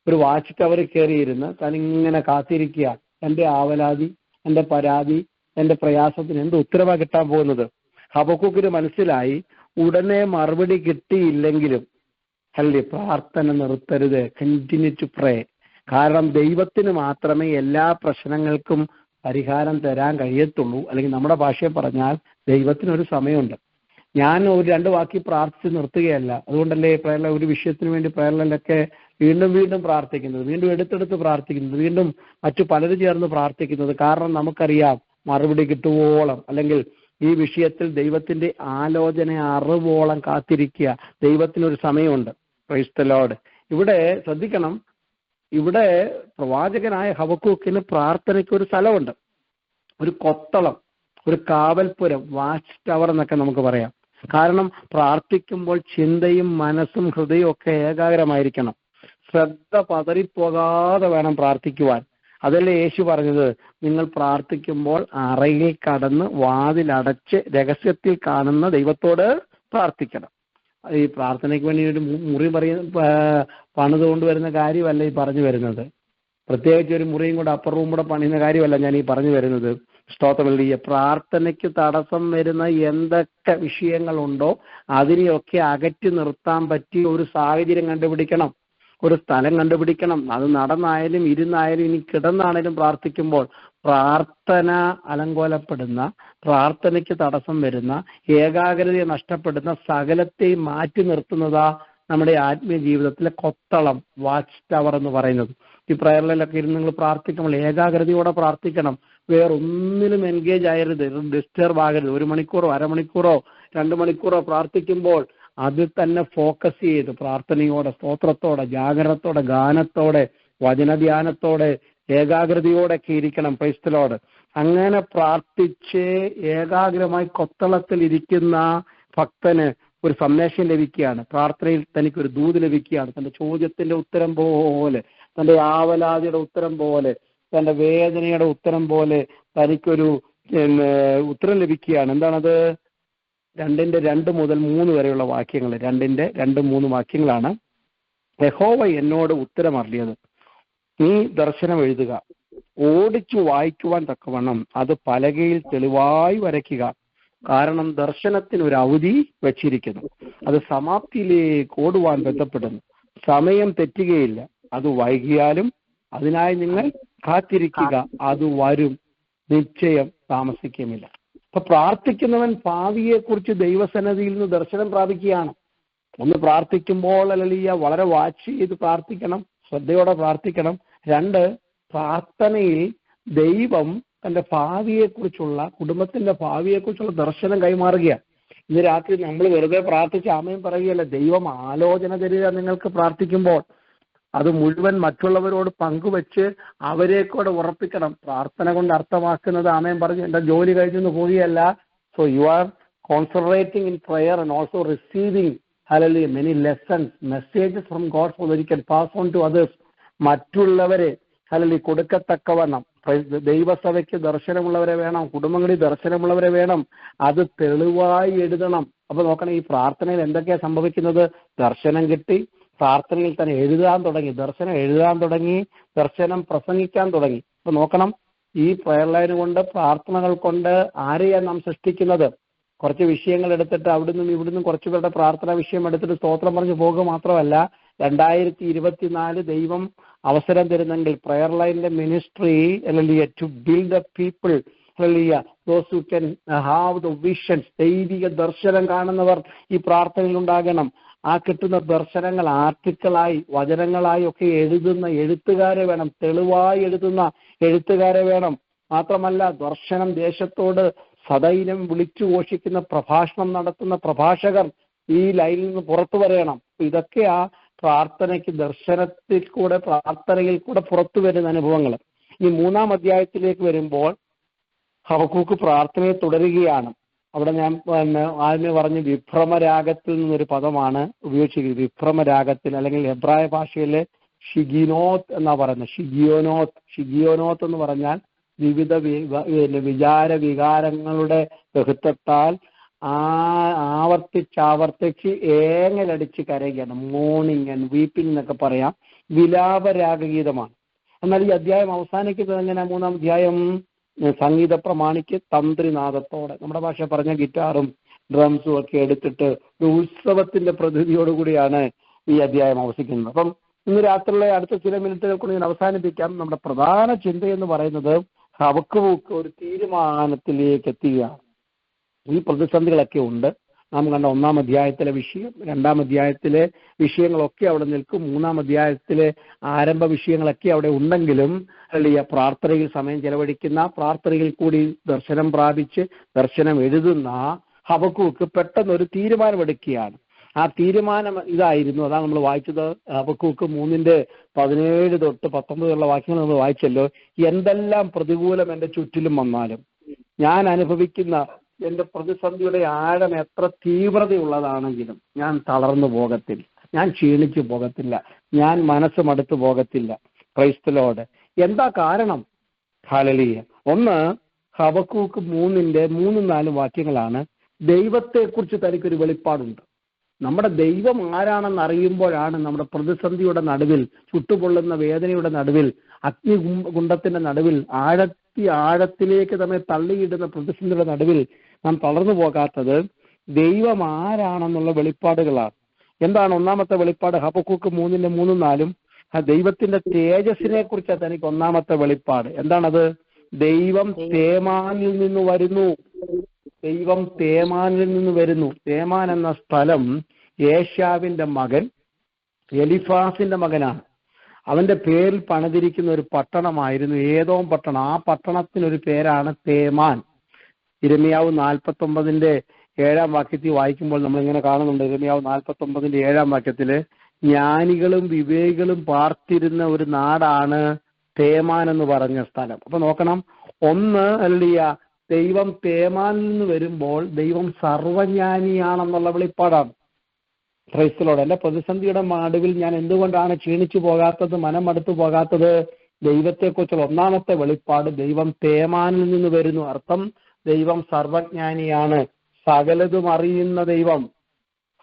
ഒരു വാച്ച് ടവറിൽ കയറിയിരുന്ന് താനിങ്ങനെ കാത്തിരിക്കുക, എന്റെ ആവലാതി, എന്റെ പരാതി, എന്റെ പ്രയാസത്തിന് എന്ത് ഉത്തരവാ കിട്ടാൻ പോകുന്നത്. ഹബക്കൂക്കിന് മനസ്സിലായി, ഉടനെ മറുപടി കിട്ടിയില്ലെങ്കിലും പ്രാർത്ഥന നിർത്തരുത്, കണ്ടിന്യൂ ടു പ്രേ. കാരണം ദൈവത്തിന് മാത്രമേ എല്ലാ പ്രശ്നങ്ങൾക്കും പരിഹാരം തരാൻ കഴിയത്തുള്ളൂ. അല്ലെങ്കിൽ നമ്മുടെ ഭാഷയിൽ പറഞ്ഞാൽ ദൈവത്തിനൊരു സമയമുണ്ട്. ഞാൻ ഒരു 2 വാക്കി പ്രാർത്ഥിച്ച് നിർത്തുകയല്ല. അതുകൊണ്ടല്ലേ പ്രേരണ ഒരു വിഷയത്തിന് വേണ്ടി പ്രേരണയിലൊക്കെ വീണ്ടും വീണ്ടും പ്രാർത്ഥിക്കുന്നത്, വീണ്ടും എടുത്തെടുത്ത് പ്രാർത്ഥിക്കുന്നത്, വീണ്ടും മറ്റു പലരും ചേർന്ന് പ്രാർത്ഥിക്കുന്നത്. കാരണം നമുക്കറിയാം മറുപടി കിട്ടുവോളം, അല്ലെങ്കിൽ ഈ വിഷയത്തിൽ ദൈവത്തിന്റെ ആലോചന അറിവോളം കാത്തിരിക്കുക. ദൈവത്തിനൊരു സമയമുണ്ട്. Price the Lord. ഇവിടെ ശ്രദ്ധിക്കണം, ഇവിടെ പ്രവാചകനായ ഹബക്കൂക്കിന് പ്രാർത്ഥനയ്ക്ക് ഒരു സ്ഥലമുണ്ട്, ഒരു കൊത്തളം, ഒരു കാവൽപുരം, വാച്ച് ടവർ എന്നൊക്കെ നമുക്ക് പറയാം. കാരണം പ്രാർത്ഥിക്കുമ്പോൾ ചിന്തയും മനസ്സും ഹൃദയവും ഒക്കെ ഏകാഗ്രമായിരിക്കണം. ശ്രദ്ധ പതറിപ്പോകാതെ വേണം പ്രാർത്ഥിക്കുവാൻ. അതല്ലേ യേശു പറഞ്ഞത്, നിങ്ങൾ പ്രാർത്ഥിക്കുമ്പോൾ അറയിൽ കടന്ന് വാതിലടച്ച് രഹസ്യത്തിൽ കാണുന്ന ദൈവത്തോട് പ്രാർത്ഥിക്കണം. ഈ പ്രാർത്ഥനയ്ക്ക് വേണ്ടി ഒരു മുറി പണിതുകൊണ്ട് വരുന്ന കാര്യമല്ല ഈ പറഞ്ഞു വരുന്നത്. പ്രത്യേകിച്ച് ഒരു മുറിയും കൂടെ അപ്പർ റൂം കൂടെ പണിയുന്ന കാര്യമല്ല ഞാൻ ഈ പറഞ്ഞു വരുന്നത്. സ്തോത്രമല്ലിയ പ്രാർത്ഥനയ്ക്ക് തടസ്സം വരുന്ന എന്തൊക്കെ വിഷയങ്ങളുണ്ടോ അതിനെയൊക്കെ അകറ്റി നിർത്താൻ പറ്റിയ ഒരു സാഹചര്യം കണ്ടുപിടിക്കണം, ഒരു സ്ഥലം കണ്ടുപിടിക്കണം. അത് നടന്നായാലും ഇരുന്നായാലും ഇനി കിടന്നാണേലും പ്രാർത്ഥിക്കുമ്പോൾ പ്രാർത്ഥന അലങ്കോലപ്പെടുന്ന, പ്രാർത്ഥനയ്ക്ക് തടസ്സം വരുന്ന, ഏകാഗ്രതയെ നഷ്ടപ്പെടുന്ന സകലത്തെയും മാറ്റി നിർത്തുന്നതാ നമ്മുടെ ആത്മീയ ജീവിതത്തിലെ കൊത്തളം, വാച്ച് ടവർ എന്ന് പറയുന്നത്. ഈ പ്രയറിലൊക്കെ ഇരുന്ന് നിങ്ങൾ പ്രാർത്ഥിക്കുമ്പോൾ ഏകാഗ്രതയോടെ പ്രാർത്ഥിക്കണം. വേറൊന്നിനും എൻഗേജ് ആയരുത്, ഡിസ്റ്റർബ് ആകരുത്. 1 മണിക്കൂറോ അരമണിക്കൂറോ 2 മണിക്കൂറോ പ്രാർത്ഥിക്കുമ്പോൾ അതിൽ തന്നെ ഫോക്കസ് ചെയ്ത് പ്രാർത്ഥനയോടെ, സ്തോത്രത്തോടെ, ജാഗരത്തോടെ, ഗാനത്തോടെ, വചനധ്യാനത്തോടെ, ഏകാഗ്രതയോടൊക്കെ ഇരിക്കണം. Price the Lord. അങ്ങനെ പ്രാർത്ഥിച്ച് ഏകാഗ്രമായി കൊത്തളത്തിൽ ഇരിക്കുന്ന ഭക്തന് ഒരു സന്ദേശം ലഭിക്കുകയാണ്. പ്രാർത്ഥനയിൽ തനിക്കൊരു ദൂത് ലഭിക്കുകയാണ്. തന്റെ ചോദ്യത്തിന്റെ ഉത്തരം പോലെ, തന്റെ ആവലാതിയുടെ ഉത്തരം പോലെ, തന്റെ വേദനയുടെ ഉത്തരം പോലെ തനിക്കൊരു ഉത്തരം ലഭിക്കുകയാണ്. എന്താണത്? 2:2 മുതൽ 3 വരെയുള്ള വാക്യങ്ങൾ. 2:2-3 വാക്യങ്ങളാണ്. യഹോവ എന്നോട് ഉത്തരം അരുളിയത്, നീ ദർശനം എഴുതുക, ഓടിച്ചു വായിക്കുവാൻ തക്കവണ്ണം അത് പലകയിൽ തെളിവായി വരയ്ക്കുക. കാരണം ദർശനത്തിന് ഒരു അവധി വച്ചിരിക്കുന്നു, അത് സമാപ്തിയിലേക്ക് ഓടുവാൻ ബന്ധപ്പെടുന്നു. സമയം തെറ്റുകയില്ല, അത് വൈകിയാലും അതിനായി നിങ്ങൾ കാത്തിരിക്കുക, അത് വരും, നിശ്ചയം താമസിക്കുമില്ല. അപ്പൊ പ്രാർത്ഥിക്കുന്നവൻ ഭാവിയെക്കുറിച്ച് ദൈവസന്നിധിയിൽ നിന്ന് ദർശനം പ്രാപിക്കുകയാണ്. ഒന്ന് പ്രാർത്ഥിക്കുമ്പോൾ അല്ലെങ്കിൽ വളരെ വാച്ച് ചെയ്ത് പ്രാർത്ഥിക്കണം, ശ്രദ്ധയോടെ പ്രാർത്ഥിക്കണം. 2, പ്രാർത്ഥനയിൽ ദൈവം തന്റെ ഭാവിയെക്കുറിച്ചുള്ള, കുടുംബത്തിന്റെ ഭാവിയെക്കുറിച്ചുള്ള ദർശനം കൈമാറുകയാണ്. ഇന്ന് രാത്രി നമ്മൾ വെറുതെ പ്രാർത്ഥിച്ച് ആമേൻ പറയുകയല്ല, ദൈവം ആലോചന തരിക നിങ്ങൾക്ക് പ്രാർത്ഥിക്കുമ്പോൾ. അത് മുഴുവൻ മറ്റുള്ളവരോട് പങ്കുവെച്ച് അവരെ കൂടെ ഉറപ്പിക്കണം. പ്രാർത്ഥന കൊണ്ട് അർത്ഥമാക്കുന്നത് ആമേൻ പറഞ്ഞു എന്റെ ജോലി കഴിഞ്ഞെന്ന് പോവുകയല്ല. So you are concentrating in prayer and also receiving hallelujah many lessons, messages from God so that you can pass on to others. മറ്റുള്ളവരെ hallelujah കൊടുക്കത്തക്കവണ്ണം ദൈവസഭയ്ക്ക് ദർശനമുള്ളവരെ വേണം, കുടുംബങ്ങളിൽ ദർശനമുള്ളവരെ വേണം. അത് തെളിവായി എഴുതണം. അപ്പൊ നോക്കണം, ഈ പ്രാർത്ഥനയിൽ എന്തൊക്കെയാ സംഭവിക്കുന്നത്? ദർശനം കിട്ടി, പ്രാർത്ഥനയിൽ തന്നെ എഴുതാൻ തുടങ്ങി, ദർശനം എഴുതാൻ തുടങ്ങി, ദർശനം പ്രസംഗിക്കാൻ തുടങ്ങി. അപ്പൊ നോക്കണം, ഈ പ്രയർ ലൈൻ കൊണ്ട്, പ്രാർത്ഥനകൾ കൊണ്ട് ആരെയാണ് നാം സൃഷ്ടിക്കുന്നത്? കുറച്ച് വിഷയങ്ങൾ എടുത്തിട്ട് അവിടുന്നും ഇവിടുന്നും കുറച്ചു പേരുടെ പ്രാർത്ഥനാ വിഷയം എടുത്തിട്ട് സ്തോത്രം പറഞ്ഞു പോകുക മാത്രമല്ല, 2024 ദൈവം അവസരം തരുന്നെങ്കിൽ പ്രയർ ലൈനിന്റെ ministry to build the people, those who can have the visions, ദൈവിക ദർശനം കാണുന്നവർ ഈ പ്രാർത്ഥനയിൽ ഉണ്ടാകണം. ആ കിട്ടുന്ന ദർശനങ്ങൾ ആർട്ടിക്കിളായി, വചനങ്ങളായി ഒക്കെ എഴുതുന്ന എഴുത്തുകാരെ വേണം, തെളിവായി എഴുതുന്ന എഴുത്തുകാരെ വേണം. മാത്രമല്ല ദർശനം ദേശത്തോട് സദൈനം വിളിച്ചു ഘോഷിക്കുന്ന, പ്രഭാഷണം നടത്തുന്ന പ്രഭാഷകർ ഈ ലൈനിൽ നിന്ന് പുറത്തു വരണം. ഇതൊക്കെ ആ പ്രാർത്ഥനയ്ക്ക്, ദർശനത്തിൽ കൂടെ, പ്രാർത്ഥനയിൽ കൂടെ പുറത്തു വരുന്ന അനുഭവങ്ങൾ. ഈ 3-ാം അധ്യായത്തിലേക്ക് വരുമ്പോൾ ഹബക്കൂക്ക് പ്രാർത്ഥനയെ തുടരുകയാണ്. അവിടെ ഞാൻ ആദ്യമേ പറഞ്ഞ് വിഭ്രമരാഗത്തിൽ നിന്നൊരു പദമാണ് ഉപയോഗിച്ചിരിക്കുന്നത്. വിഭ്രമരാഗത്തിൽ അല്ലെങ്കിൽ ഹെബ്രായ ഭാഷയിലെ ഷിഗിനോത്ത് എന്നാ പറയുന്നത്. ഷിഗിയോനോത്ത് എന്ന് പറഞ്ഞാൽ വിവിധ വിചാര വികാരങ്ങളുടെ ബഹുത്വത്താൽ ആവർത്തിച്ച് ഏങ്ങലടിച്ച് കരയുകയാണ്. മോർണിംഗ് ആൻഡ് വീപ്പിംഗ് എന്നൊക്കെ പറയാം. വിലാപരാഗഗീതമാണ്. എന്നാൽ ഈ അധ്യായം അവസാനിക്കുന്നത് എങ്ങനെ? 3-ാം അധ്യായം സംഗീത പ്രമാണിക്ക് തന്ത്രിനാദത്തോടെ, നമ്മുടെ ഭാഷ പറഞ്ഞ ഗിറ്റാറും ഡ്രംസും ഒക്കെ എടുത്തിട്ട് ഒരു ഉത്സവത്തിന്റെ പ്രതിനിധിയോടുകൂടിയാണ് ഈ അധ്യായം അവസാനിക്കുന്നത്. അപ്പം ഇന്ന് രാത്രിയിലെ അടുത്ത ചില മിനിറ്റുകൾ കൊണ്ട് ഞാൻ അവസാനിപ്പിക്കാം. നമ്മുടെ പ്രധാന ചിന്തയെന്ന് പറയുന്നത് ഹബക്കൂക്ക് ഒരു തീരുമാനത്തിലേക്ക് എത്തുകയാണ്. ഈ പ്രതിസന്ധികളൊക്കെ ഉണ്ട്. നാം കണ്ട 1-ാം അധ്യായത്തിലെ വിഷയം, 2-ാം അധ്യായത്തിലെ വിഷയങ്ങളൊക്കെ അവിടെ നിൽക്കും. 3-ാം അധ്യായത്തിലെ ആരംഭ വിഷയങ്ങളൊക്കെ അവിടെ ഉണ്ടെങ്കിലും പ്രാർത്ഥനയിൽ സമയം ചെലവഴിക്കുന്ന, പ്രാർത്ഥനയിൽ കൂടി ദർശനം പ്രാപിച്ച് ദർശനം എഴുതുന്ന ഹബക്കൂക്ക് പെട്ടെന്ന് ഒരു തീരുമാനമെടുക്കുകയാണ്. ആ തീരുമാനം ഇതായിരുന്നു. അതാണ് നമ്മൾ വായിച്ചത്. ഹബക്കൂക്ക് 3:17 തൊട്ട് 19 വാക്യങ്ങൾ നമ്മൾ വായിച്ചല്ലോ. എന്തെല്ലാം പ്രതികൂലം എൻ്റെ ചുറ്റിലും വന്നാലും, ഞാൻ അനുഭവിക്കുന്ന എന്റെ പ്രതിസന്ധിയുടെ ആഴം എത്ര തീവ്രതയുള്ളതാണെങ്കിലും ഞാൻ തളർന്നു പോകത്തില്ല, ഞാൻ ക്ഷീണിച്ചു പോകത്തില്ല, ഞാൻ മനസ്സ് മടുത്തു പോകത്തില്ല. Price the Lord. എന്താ കാരണം? ഹല്ലേലൂയ. ഒന്ന്, ഹബക്കൂക്ക് 3:4 വാക്യങ്ങളാണ്. ദൈവത്തെക്കുറിച്ച് തനിക്കൊരു വെളിപ്പാടുണ്ട്. നമ്മുടെ ദൈവം ആരാണെന്ന് അറിയുമ്പോഴാണ് നമ്മുടെ പ്രതിസന്ധിയുടെ നടുവിൽ, ചുട്ടുപൊള്ളുന്ന വേദനയുടെ നടുവിൽ, അഗ്നികുണ്ഡത്തിന്റെ നടുവിൽ, ആഴത്തിലേക്ക് നമ്മെ തള്ളിയിടുന്ന പ്രതിസന്ധിയുടെ നടുവിൽ നാം തളർന്നു പോകാത്തത്. ദൈവം ആരാണെന്നുള്ള വെളിപ്പാടുകളാണ്. എന്താണ് ഒന്നാമത്തെ വെളിപ്പാട്? ഹബക്കൂക്ക് 3:3-4 ദൈവത്തിന്റെ തേജസ്സിനെ കുറിച്ചാണ് തനിക്ക് ഒന്നാമത്തെ വെളിപ്പാട്. എന്താണത്? ദൈവം തേമാനിൽ നിന്ന് വരുന്നു. ദൈവം തേമാനിൽ നിന്ന് വരുന്നു. തേമാൻ എന്ന സ്ഥലം ഏശാവിന്റെ മകൻ എലിഫാസിന്റെ മകനാണ്. അവന്റെ പേരിൽ പണിതിരിക്കുന്ന ഒരു പട്ടണമായിരുന്നു ഏദോം പട്ടണം. ആ പട്ടണത്തിനൊരു പേരാണ് തേമാൻ. യിരെമ്യാവ് 49:7 വാക്യത്തിൽ വായിക്കുമ്പോൾ നമ്മൾ ഇങ്ങനെ കാണുന്നുണ്ട്. യിരെമ്യാവ് 49:7 വാക്യത്തില് ജ്ഞാനികളും വിവേകികളും പാർത്തിരുന്ന ഒരു നാടാണ് തേമാൻ എന്ന് പറഞ്ഞ സ്ഥലം. അപ്പൊ നോക്കണം, ഒന്ന് ദൈവം തേമാനിൽ നിന്ന് വരുമ്പോൾ ദൈവം സർവജ്ഞാനിയാണെന്നുള്ള വെളിപ്പാടാണ്. Praise the Lord. എന്റെ പ്രതിസന്ധിയുടെ നടുവിൽ ഞാൻ എന്തുകൊണ്ടാണ് ക്ഷീണിച്ചു പോകാത്തത്, മനം മടുത്തു പോകാത്തത്? ദൈവത്തെക്കുറിച്ചുള്ള ഒന്നാമത്തെ വെളിപ്പാട് ദൈവം തേമാനിൽ നിന്ന് വരുന്നു. അർത്ഥം ദൈവം സർവജ്ഞാനിയാണ്, സകലതും അറിയുന്ന ദൈവം.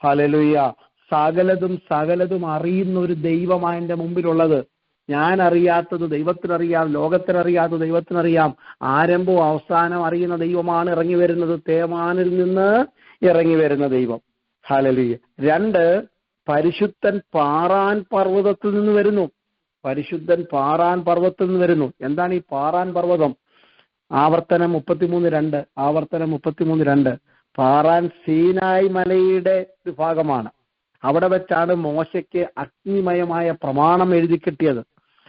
ഹല്ലേലൂയ. സകലതും അറിയുന്ന ഒരു ദൈവമാണ് എന്റെ മുമ്പിലുള്ളത്. ഞാൻ അറിയാത്തത് ദൈവത്തിനറിയാം, ലോകത്തിനറിയാത്തത് ദൈവത്തിനറിയാം. ആരംഭവും അവസാനം അറിയുന്ന ദൈവമാണ് ഇറങ്ങി വരുന്നത്. തേമാനിൽ നിന്ന് ഇറങ്ങി വരുന്ന ദൈവം. ഹല്ലേലൂയ. 2, പരിശുദ്ധൻ പാറാൻ പർവ്വതത്തിൽ നിന്ന് വരുന്നു. പരിശുദ്ധൻ പാറാൻ പർവ്വതത്തിൽ നിന്ന് വരുന്നു. എന്താണ് ഈ പാറാൻ പർവ്വതം? ആവർത്തനം 33:2 പാറാൻ സീനായ് മലയുടെ ഒരു ഭാഗമാണ്. അവിടെ വെച്ചാണ് മോശയ്ക്ക് അഗ്നിമയമായ പ്രമാണം എഴുതി കിട്ടിയത്.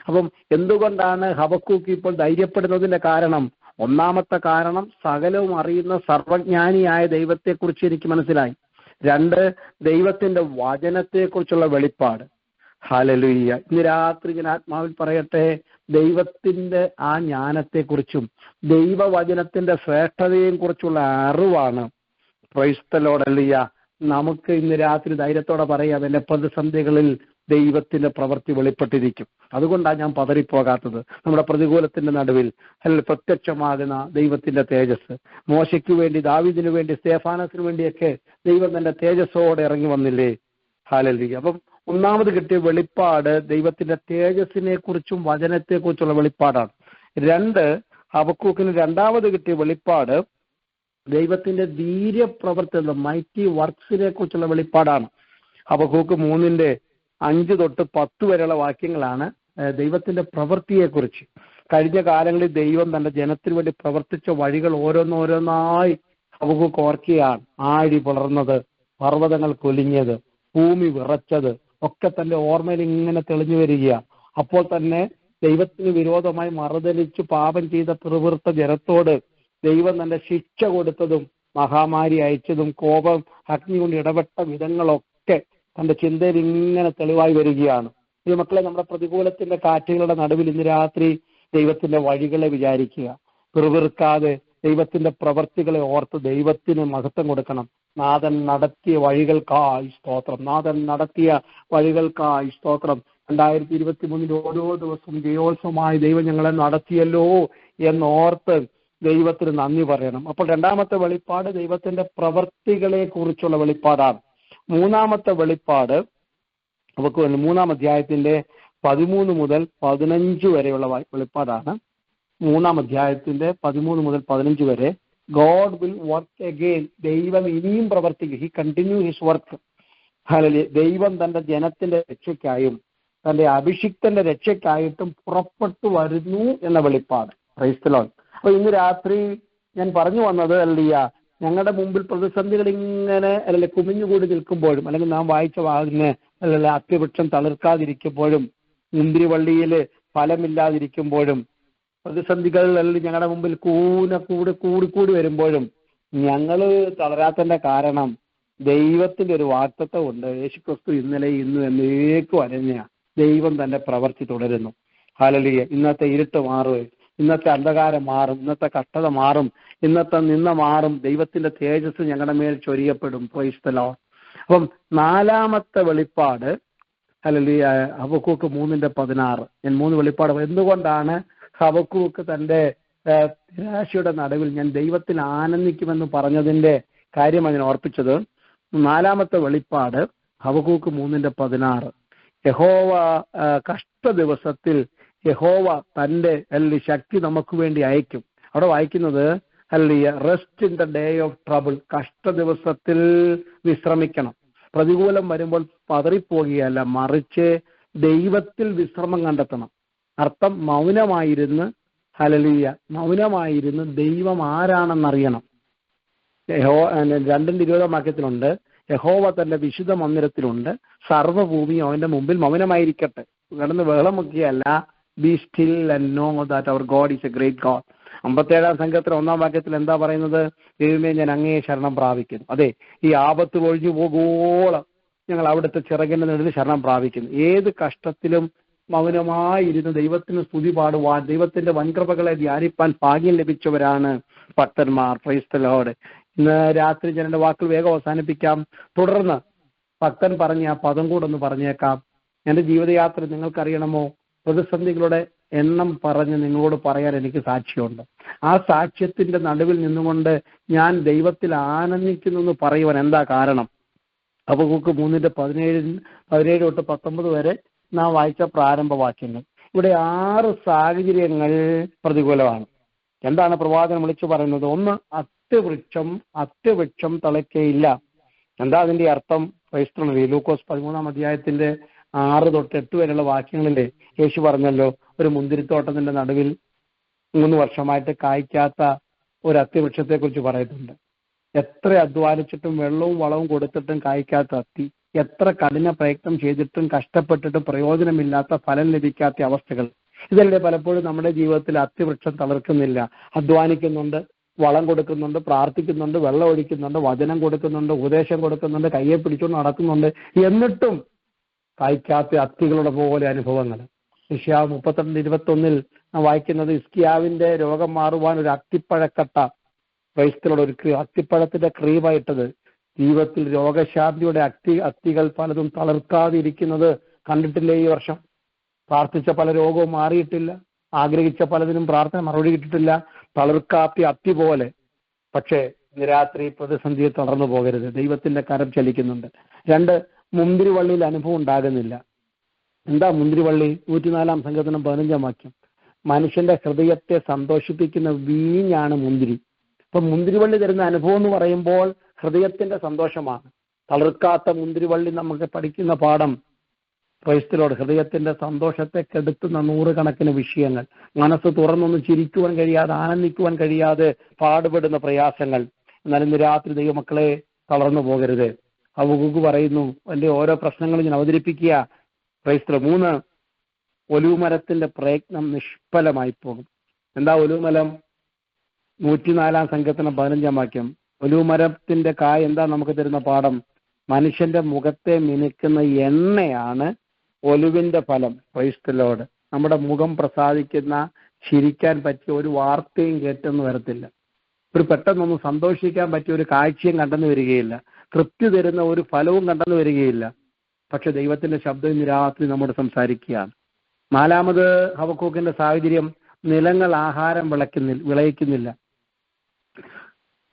അപ്പം എന്തുകൊണ്ടാണ് ഹബക്കൂക്ക് ഇപ്പോൾ ധൈര്യപ്പെടുന്നതിന്റെ കാരണം? ഒന്നാമത്തെ കാരണം സകലവും അറിയുന്ന സർവജ്ഞാനിയായ ദൈവത്തെക്കുറിച്ച് എനിക്ക് മനസ്സിലായി. 2, ദൈവത്തിന്റെ വചനത്തെക്കുറിച്ചുള്ള വെളിപ്പാട്. ഹല്ലേലൂയ. ഇന്ന് രാത്രി ഞാൻ ആത്മാവിൽ പറയട്ടെ, ദൈവത്തിന്റെ ആ ജ്ഞാനത്തെക്കുറിച്ചും ദൈവവചനത്തിന്റെ ശ്രേഷ്ഠതയെയും കുറിച്ചുള്ള അറിവാണ്. Price the Lord. ഹല്ലേലൂയ. നമുക്ക് ഇന്ന് രാത്രി ധൈര്യത്തോടെ പറയാം, എന്റെ പ്രതിസന്ധികളിൽ ദൈവത്തിന്റെ പ്രവൃത്തി വെളിപ്പെട്ടിരിക്കും. അതുകൊണ്ടാണ് ഞാൻ പതറിപ്പോകാത്തത്. നമ്മുടെ പ്രതികൂലത്തിന്റെ നടുവിൽ പ്രത്യക്ഷമാകുന്ന ദൈവത്തിന്റെ തേജസ്. മോശയ്ക്ക് വേണ്ടി, ദാവീദിനു വേണ്ടി, സ്തേഫാനസിന് വേണ്ടിയൊക്കെ ദൈവം തന്റെ തേജസ്സോടെ ഇറങ്ങി വന്നില്ലേ? ഹല്ലേലൂയ. അപ്പം ഒന്നാമത് കിട്ടിയ വെളിപ്പാട് ദൈവത്തിന്റെ തേജസ്സിനെ കുറിച്ചും വചനത്തെക്കുറിച്ചുള്ള വെളിപ്പാടാണ്. 2, ഹബക്കൂക്കിന് രണ്ടാമത് കിട്ടിയ വെളിപ്പാട് ദൈവത്തിന്റെ വീര്യപ്രവൃത്തി, മൈറ്റി വർക്ക്സിനെ കുറിച്ചുള്ള വെളിപ്പാടാണ്. ഹബക്കൂക്ക് 3:5 തൊട്ട് 10 വരെയുള്ള വാക്യങ്ങളാണ് ദൈവത്തിന്റെ പ്രവൃത്തിയെക്കുറിച്ച്. കഴിഞ്ഞ കാലങ്ങളിൽ ദൈവം തന്റെ ജനത്തിന് വേണ്ടി പ്രവർത്തിച്ച വഴികൾ ഓരോന്നോരോന്നായി ഹബക്കൂക്ക് ഓർക്കുകയാണ്. ആഴി പിളർന്നത്, പർവ്വതങ്ങൾ കൊലിഞ്ഞത്, ഭൂമി വിറച്ചത് ഒക്കെ തന്റെ ഓർമ്മയിൽ ഇങ്ങനെ തെളിഞ്ഞു വരികയാണ്. അപ്പോൾ തന്നെ ദൈവത്തിന് വിരോധമായി മറുതലിച്ച് പാപം ചെയ്ത പിറുപിറുത്ത ജനത്തോട് ദൈവം തന്റെ ശിക്ഷ കൊടുത്തതും മഹാമാരി അയച്ചതും കോപം അഗ്നി കൊണ്ട് ഇടപെട്ട വിധങ്ങളൊക്കെ തന്റെ ചിന്തയിൽ ഇങ്ങനെ തെളിവായി വരികയാണ്. ഈ മക്കളെ, നമ്മുടെ പ്രതികൂലത്തിന്റെ കാറ്റുകളുടെ നടുവിൽ ഇന്ന് രാത്രി ദൈവത്തിന്റെ വഴികളെ വിചാരിക്കുക. പിറുപിറുക്കാതെ ദൈവത്തിന്റെ പ്രവൃത്തികളെ ഓർത്ത് ദൈവത്തിന് മഹത്വം കൊടുക്കണം. നാഥൻ നടത്തിയ വഴികൾക്കായി സ്തോത്രം, നാഥൻ നടത്തിയ വഴികൾക്കായി സ്തോത്രം. 2023 ഓരോ ദിവസവും ജയോത്സവമായി ദൈവം ഞങ്ങളെ നടത്തിയല്ലോ എന്നോർത്ത് ദൈവത്തിന് നന്ദി പറയണം. അപ്പോൾ രണ്ടാമത്തെ വെളിപ്പാട് ദൈവത്തിന്റെ പ്രവൃത്തികളെ കുറിച്ചുള്ള വെളിപ്പാടാണ്. മൂന്നാമത്തെ വെളിപ്പാട് നമുക്ക് 3-ാം അധ്യായത്തിന്റെ 13 മുതൽ 15 വരെയുള്ള വെളിപ്പാടാണ്. 3-ാം അധ്യായത്തിന്റെ 13 മുതൽ 15 വരെ ഗോഡ് വിൽ വർക്ക് അഗെയിൻ. ദൈവം ഇനിയും പ്രവർത്തിക്കും. He continue his work. ദൈവം തന്റെ ജനത്തിന്റെ രക്ഷയ്ക്കായും തന്റെ അഭിഷിക്തന്റെ രക്ഷയ്ക്കായിട്ടും പുറപ്പെട്ടു വരുന്നു എന്ന വെളിപ്പാട്. Price the Lord. അപ്പൊ ഇന്ന് രാത്രി ഞാൻ പറഞ്ഞു വന്നത് ഞങ്ങളുടെ മുമ്പിൽ പ്രതിസന്ധികൾ ഇങ്ങനെ കുമിഞ്ഞുകൂടി നിൽക്കുമ്പോഴും, അല്ലെങ്കിൽ നാം വായിച്ച വാങ്ങിന് അത്തിവൃക്ഷം തളിർക്കാതിരിക്കുമ്പോഴും, മുന്തിരിവള്ളിയിൽ ഫലമില്ലാതിരിക്കുമ്പോഴും, പ്രതിസന്ധികൾ ഞങ്ങളുടെ മുമ്പിൽ കൂടി വരുമ്പോഴും ഞങ്ങൾ തളരാത്തതിന്റെ കാരണം ദൈവത്തിന്റെ ഒരു വാഗ്ദത്തം ഉണ്ട്. യേശുക്രിസ്തു ഇന്നലെ ഇന്നും എന്നേക്കും അനന്യ. ദൈവം തന്റെ പ്രവൃത്തി തുടരുന്നു. ഹല്ലേലൂയ. ഇന്നത്തെ ഇരുട്ട് മാറും, ഇന്നത്തെ അന്ധകാരം മാറും, ഇന്നത്തെ കഷ്ടത മാറും, ഇന്നത്തെ നിന്ന മാറും. ദൈവത്തിന്റെ തേജസ് ഞങ്ങളുടെ മേൽ ചൊരിയപ്പെടും. Price the Lord. അപ്പം 4-ാമത്തെ വെളിപ്പാട് ഹല്ലേലൂയ ഹബക്കൂക്ക് 3:16. ഞാൻ 3 വെളിപ്പാട്. എന്തുകൊണ്ടാണ് ഹബക്കൂക്ക് തന്റെ നിരാശയുടെ നടുവിൽ ഞാൻ ദൈവത്തിൽ ആനന്ദിക്കുമെന്ന് പറഞ്ഞതിന്റെ കാര്യമാണ് ഞാൻ ഓർപ്പിച്ചത്. 4-ാമത്തെ വെളിപ്പാട് ഹബക്കൂക്ക് 3:16. യഹോവ കഷ്ട ദിവസത്തിൽ യഹോവ തന്റെ ശക്തി നമുക്ക് വേണ്ടി അയക്കും. അവിടെ വായിക്കുന്നത് rest in the day of trouble. കഷ്ട ദിവസത്തിൽ വിശ്രമിക്കണം. പ്രതികൂലം വരുമ്പോൾ പതറിപ്പോകുകയല്ല, മറിച്ച് ദൈവത്തിൽ വിശ്രമം കണ്ടെത്തണം. അർത്ഥം മൗനമായിരുന്ന് മൗനമായിരുന്ന് ദൈവം ആരാണെന്നറിയണം. 2:20 വാക്യത്തിലുണ്ട്, യഹോവ തന്റെ വിശുദ്ധ മന്ദിരത്തിലുണ്ട്, സർവ്വഭൂമിയും അവന്റെ മുമ്പിൽ മൗനമായിരിക്കട്ടെ. കിടന്ന് വെള്ളമൊക്കെയല്ല. Be still and know that our God is a great God. 57-ാം സംഘത്തിൽ 1-ാം വാക്യത്തിൽ എന്താ പറയുന്നത്? ദൈവമേ, ഞാൻ അങ്ങയെ ശരണം പ്രാപിക്കുന്നു. അതെ, ഈ ആപത്ത് ഒഴിഞ്ഞു പോകുവോളം ഞങ്ങൾ അവിടുത്തെ ചിറകിന്റെ നിഴലിൽ ശരണം പ്രാപിക്കുന്നു. ഏത് കഷ്ടത്തിലും മൗനമായിരുന്ന് ദൈവത്തിന് സ്തുതി പാടുവാൻ, ദൈവത്തിന്റെ വൻകൃപകളെ ധ്യാനിപ്പാൻ ഭാഗ്യം ലഭിച്ചവരാണ് ഭക്തന്മാർ. Price the Lord. ഇന്ന് രാത്രി ഞാൻ എൻ്റെ വാക്കുകൾ വേഗം അവസാനിപ്പിക്കാം. തുടർന്ന് ഭക്തൻ പറഞ്ഞ ആ പദം കൂടെ ഒന്ന് പറഞ്ഞേക്കാം. എൻ്റെ ജീവിതയാത്ര നിങ്ങൾക്കറിയണമോ? പ്രതിസന്ധികളുടെ എണ്ണം പറഞ്ഞ് നിങ്ങളോട് പറയാൻ എനിക്ക് സാക്ഷ്യമുണ്ട്. ആ സാക്ഷ്യത്തിന്റെ നടുവിൽ നിന്നുകൊണ്ട് ഞാൻ ദൈവത്തിൽ ആനന്ദിക്കുന്നു എന്ന് പറയുവാൻ എന്താ കാരണം? ഹബക്കൂക്ക് 3:17 തൊട്ട് 19 വരെ നാം വായിച്ച പ്രാരംഭ വാക്യങ്ങൾ. ഇവിടെ 6 സാഹചര്യങ്ങൾ പ്രതികൂലമാണ്. എന്താണ് പ്രവാചകൻ വിളിച്ചു പറയുന്നത്? ഒന്ന്, അത്യവൃക്ഷം തളയ്ക്കയില്ല. എന്താ അതിന്റെ അർത്ഥം? ക്രൈസ്തവ ലൂക്കോസ് 13-ാം അധ്യായത്തിന്റെ 6 തൊട്ട് 8 വരെയുള്ള വാക്യങ്ങളിലെ യേശു പറഞ്ഞല്ലോ, ഒരു മുന്തിരിത്തോട്ടത്തിന്റെ നടുവിൽ 3 വർഷമായിട്ട് കായ്ക്കാത്ത ഒരു അത്തിവൃക്ഷത്തെ കുറിച്ച് പറയുന്നുണ്ട്. എത്ര അധ്വാനിച്ചിട്ടും വെള്ളവും വളവും കൊടുത്തിട്ടും കായ്ക്കാത്ത അത്തി, എത്ര കഠിന പ്രയത്നം ചെയ്തിട്ടും കഷ്ടപ്പെട്ടിട്ടും പ്രയോജനമില്ലാത്ത ഫലം ലഭിക്കാത്ത അവസ്ഥകൾ. ഇതല്ലേ പലപ്പോഴും നമ്മുടെ ജീവിതത്തിൽ അത്തിവൃക്ഷം തളർക്കുന്നില്ല. അധ്വാനിക്കുന്നുണ്ട്, വളം കൊടുക്കുന്നുണ്ട്, പ്രാർത്ഥിക്കുന്നുണ്ട്, വെള്ളം ഒഴിക്കുന്നുണ്ട്, വചനം കൊടുക്കുന്നുണ്ട്, ഉപദേശം കൊടുക്കുന്നുണ്ട്, കയ്യെ പിടിച്ചുകൊണ്ട് നടക്കുന്നുണ്ട്, എന്നിട്ടും കായ്ക്കാത്ത അത്തികളുടെ പോലെ അനുഭവങ്ങൾ. യെശയ്യാവ് 32:21 വായിക്കുന്നത്, ഹിസ്കിയാവിന്റെ രോഗം മാറുവാൻ ഒരു അത്തിപ്പഴക്കട്ട ക്രൈസ്തവരുടെ ഒരു അത്തിപ്പഴത്തിന്റെ ക്രീമായിട്ടത്. ജീവിതത്തിൽ രോഗശാന്തിയുടെ അത്തികൾ പലതും തളർക്കാതിരിക്കുന്നത് കണ്ടിട്ടില്ലേ ഈ വർഷം? പ്രാർത്ഥിച്ച പല രോഗവും മാറിയിട്ടില്ല, ആഗ്രഹിച്ച പലതിനും പ്രാർത്ഥന മറുപടി കിട്ടിയിട്ടില്ല. തളർക്കാത്ത അത്തി പോലെ. പക്ഷേ ഇന്ന് രാത്രി പ്രതിസന്ധിയിൽ തളർന്നു പോകരുത്. ദൈവത്തിന്റെ കരം ചലിക്കുന്നുണ്ട്. 2, മുന്തിരിവള്ളിയിൽ അനുഭവം ഉണ്ടാകുന്നില്ല. എന്താ മുന്തിരിവള്ളി? 104-ാം സങ്കീർത്തനം 15-ാം വാക്യം. മനുഷ്യന്റെ ഹൃദയത്തെ സന്തോഷിപ്പിക്കുന്ന വീഞ്ഞാണ് മുന്തിരി. അപ്പൊ മുന്തിരിവള്ളി തരുന്ന അനുഭവം എന്ന് പറയുമ്പോൾ ഹൃദയത്തിന്റെ സന്തോഷമാണ്. തളർക്കാത്ത മുന്തിരിവള്ളി നമുക്ക് പഠിക്കുന്ന പാഠം ക്രൈസ്തവരോട് ഹൃദയത്തിന്റെ സന്തോഷത്തെ കെടുത്തുന്ന 100 കണക്കിന് വിഷയങ്ങൾ, മനസ്സ് തുറന്നൊന്നും ചിരിക്കുവാൻ കഴിയാതെ, ആനന്ദിക്കുവാൻ കഴിയാതെ പാടുപെടുന്ന പ്രയാസങ്ങൾ. എന്നാൽ ഇന്ന് രാത്രി ദൈവമക്കളെ തളർന്നു പോകരുത്. ഹബക്കൂക്ക് പറയുന്നു, അതിന്റെ ഓരോ പ്രശ്നങ്ങളും ഞാൻ അവതരിപ്പിക്കുക. ക്രൈസ്തവർ 3, ഒലിവുമരത്തിന്റെ പ്രയത്നം നിഷ്ഫലമായി പോകും. എന്താ ഒലിവുമരം? 104-ാം സങ്കീർത്തനം 15-ാം വാക്യം. ഒലിവുമരത്തിന്റെ കായ എന്താ നമുക്ക് തരുന്ന പാഠം? മനുഷ്യന്റെ മുഖത്തെ മിനുക്കുന്ന എണ്ണയാണ് ഒലിവിന്റെ ഫലം. Price the Lord. നമ്മുടെ മുഖം പ്രസാദിക്കുന്ന, ചിരിക്കാൻ പറ്റിയ ഒരു വാർത്തയും കേട്ടെന്ന് വരത്തില്ല. ഒരു പെട്ടെന്നൊന്നും സന്തോഷിക്കാൻ പറ്റിയ ഒരു കാഴ്ചയും കണ്ടെന്ന് വരികയില്ല, തൃപ്തി തരുന്ന ഒരു ഫലവും കണ്ടെന്ന് വരികയില്ല. പക്ഷെ ദൈവത്തിന്റെ ശബ്ദം ഇന്ന് രാത്രി നമ്മോട് സംസാരിക്കുകയാണ്. 4-ാമത് ഹബക്കൂക്കിന്റെ സാഹചര്യം, നിലങ്ങൾ ആഹാരം വിളയിക്കുന്നില്ല.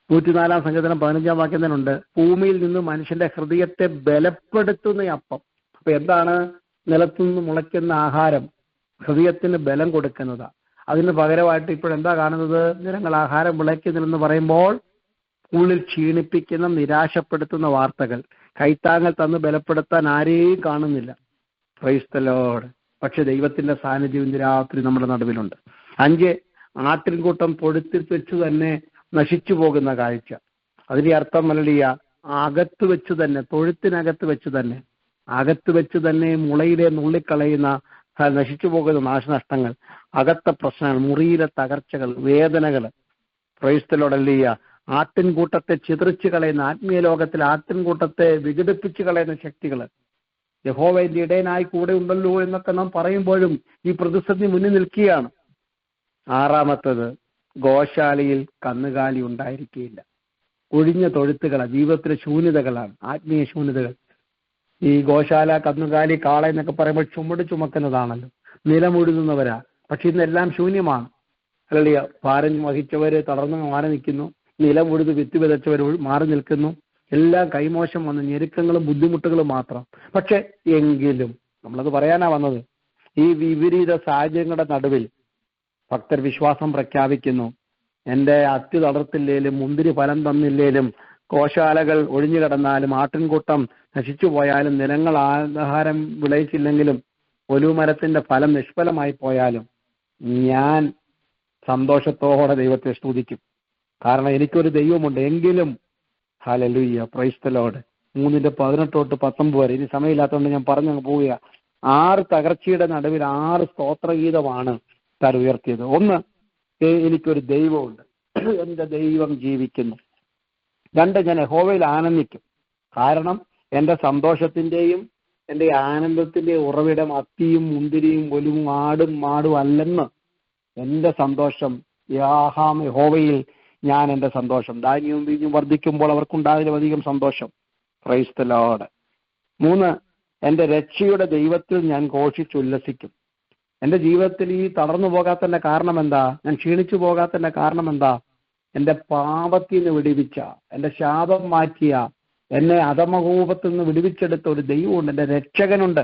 104-ാം സങ്കീർത്തനം 15-ാം വാക്യം തന്നെ ഉണ്ട്, ഭൂമിയിൽ നിന്ന് മനുഷ്യന്റെ ഹൃദയത്തെ ബലപ്പെടുത്തുന്ന അപ്പം. അപ്പൊ എന്താണ് നിലത്തുനിന്ന് മുളയ്ക്കുന്ന ആഹാരം? ഹൃദയത്തിന് ബലം കൊടുക്കുന്നതാ. അതിന് പകരമായിട്ട് ഇപ്പോഴെന്താ കാണുന്നത്? നിലങ്ങൾ ആഹാരം വിളയ്ക്കുന്നില്ലെന്ന് പറയുമ്പോൾ ഉള്ളിൽ ക്ഷീണിപ്പിക്കുന്ന, നിരാശപ്പെടുത്തുന്ന വാർത്തകൾ. കൈത്താങ്ങൽ തന്ന് ബലപ്പെടുത്താൻ ആരെയും കാണുന്നില്ല. Price the Lord. പക്ഷെ ദൈവത്തിന്റെ സാന്നിധ്യം ഇന്ന് രാത്രി നമ്മുടെ നടുവിലുണ്ട്. 5, ആട്ടിൻകൂട്ടം തൊഴുത്തിൽ വെച്ച് തന്നെ നശിച്ചു പോകുന്ന കാഴ്ച. അതിന്റെ അർത്ഥം മലലിയ അകത്ത് വെച്ച് തന്നെ, തൊഴുത്തിനകത്ത് വെച്ച് തന്നെ, അകത്ത് വെച്ച് തന്നെ മുളയിലെ നുള്ളിക്കളയുന്ന നശിച്ചു പോകുന്ന നാശനഷ്ടങ്ങൾ, അകത്തെ പ്രശ്നങ്ങൾ, മുറിയിലെ തകർച്ചകൾ, വേദനകൾ. Price the Lord. ഹല്ലേലൂയ. ആട്ടിൻകൂട്ടത്തെ ചിതറിച്ചു കളയുന്ന, ആത്മീയ ലോകത്തിൽ ആട്ടിൻകൂട്ടത്തെ വിഘടിപ്പിച്ചു കളയുന്ന ശക്തികൾ. യഹോവയുടെ ഇടയനായി കൂടെ ഉണ്ടല്ലോ എന്നൊക്കെ നാം പറയുമ്പോഴും ഈ പ്രതിസന്ധി മുന്നിൽ നിൽക്കുകയാണ്. 6-ാമത്തത്, ഗോശാലയിൽ കന്നുകാലി ഉണ്ടായിരിക്കുകയില്ല. ഒഴിഞ്ഞ തൊഴുത്തുകളാണ്, ജീവിതത്തിലെ ശൂന്യതകളാണ്, ആത്മീയ ശൂന്യതകൾ. ഈ ഗോശാല, കന്നുകാലി, കാള എന്നൊക്കെ പറയുമ്പോൾ ചുമട് ചുമക്കുന്നതാണല്ലോ, നിലമുഴുതുന്നവരാ. പക്ഷെ ഇന്നെല്ലാം ശൂന്യമാണ്. അല്ലെ, ഭാരം വഹിച്ചവര് തളർന്ന് മാറി നിൽക്കുന്നു, നിലമുഴുത് വിത്ത് വിതച്ചവർ മാറി നിൽക്കുന്നു. എല്ലാം കൈമോശം വന്ന് ഞെരുക്കങ്ങളും ബുദ്ധിമുട്ടുകളും മാത്രം. പക്ഷെ എങ്കിലും നമ്മളത് പറയാനാ വന്നത്, ഈ വിപരീത സാഹചര്യങ്ങളുടെ നടുവിൽ ഭക്തർ വിശ്വാസം പ്രഖ്യാപിക്കുന്നു. എന്റെ അത്തി തളർത്തില്ലേലും മുന്തിരി ഫലം തന്നില്ലേലും, ഗോശാലകൾ ഒഴിഞ്ഞു കിടന്നാലും, ആട്ടിൻകൂട്ടം നശിച്ചു പോയാലും, നിലങ്ങൾ ആഹാരം വിളയിച്ചില്ലെങ്കിലും, ഒലിവുമരത്തിന്റെ ഫലം നിഷ്ഫലമായി പോയാലും, ഞാൻ സന്തോഷത്തോടെ ദൈവത്തെ സ്തുതിക്കും. കാരണം എനിക്കൊരു ദൈവമുണ്ട്. എങ്കിലും ഹല്ലേലൂയ, പ്രൈസ് ദി ലോർഡ്. 3:18-19 വരെ, ഇനി സമയമില്ലാത്തതുകൊണ്ട് ഞാൻ പറഞ്ഞങ്ങ് പോവുക. 6 തകർച്ചയുടെ നടുവിൽ 6 സ്തോത്രഗീതമാണ് താൻ ഉയർത്തിയത്. 1, എനിക്കൊരു ദൈവമുണ്ട്, എന്റെ ദൈവം ജീവിക്കുന്നു. 2, ഞാൻ യഹോവയിൽ ആനന്ദിക്കും. കാരണം എന്റെ സന്തോഷത്തിന്റെയും എന്റെ ആനന്ദത്തിന്റെയും ഉറവിടം അത്തിയും മുന്തിരിയും ഒലിവും ആടും മാടും അല്ലെന്ന്. എന്റെ സന്തോഷം യഹോവയിൽ, ഞാൻ എന്റെ സന്തോഷം. ധാന്യവും വീഞ്ഞും വർദ്ധിക്കുമ്പോൾ അവർക്കുണ്ടാകുന്നതിലധികം സന്തോഷം. Price the Lord. 3, എന്റെ രക്ഷയുടെ ദൈവത്തിൽ ഞാൻ ഘോഷിച്ചുല്ലസിക്കും. എന്റെ ജീവിതത്തിൽ ഈ തളർന്നു പോകാത്തതിന്റെ കാരണം എന്താ? ഞാൻ ക്ഷീണിച്ചു പോകാത്തതിന്റെ കാരണം എന്താ? എന്റെ പാപത്തിൽ നിന്ന് വിടുവിച്ച, എന്റെ ശാപം മാറ്റിയ, എന്നെ അധമകൂപത്തിൽ നിന്ന് വിടുവിച്ചെടുത്ത ഒരു ദൈവമുണ്ട്, എന്റെ രക്ഷകനുണ്ട്.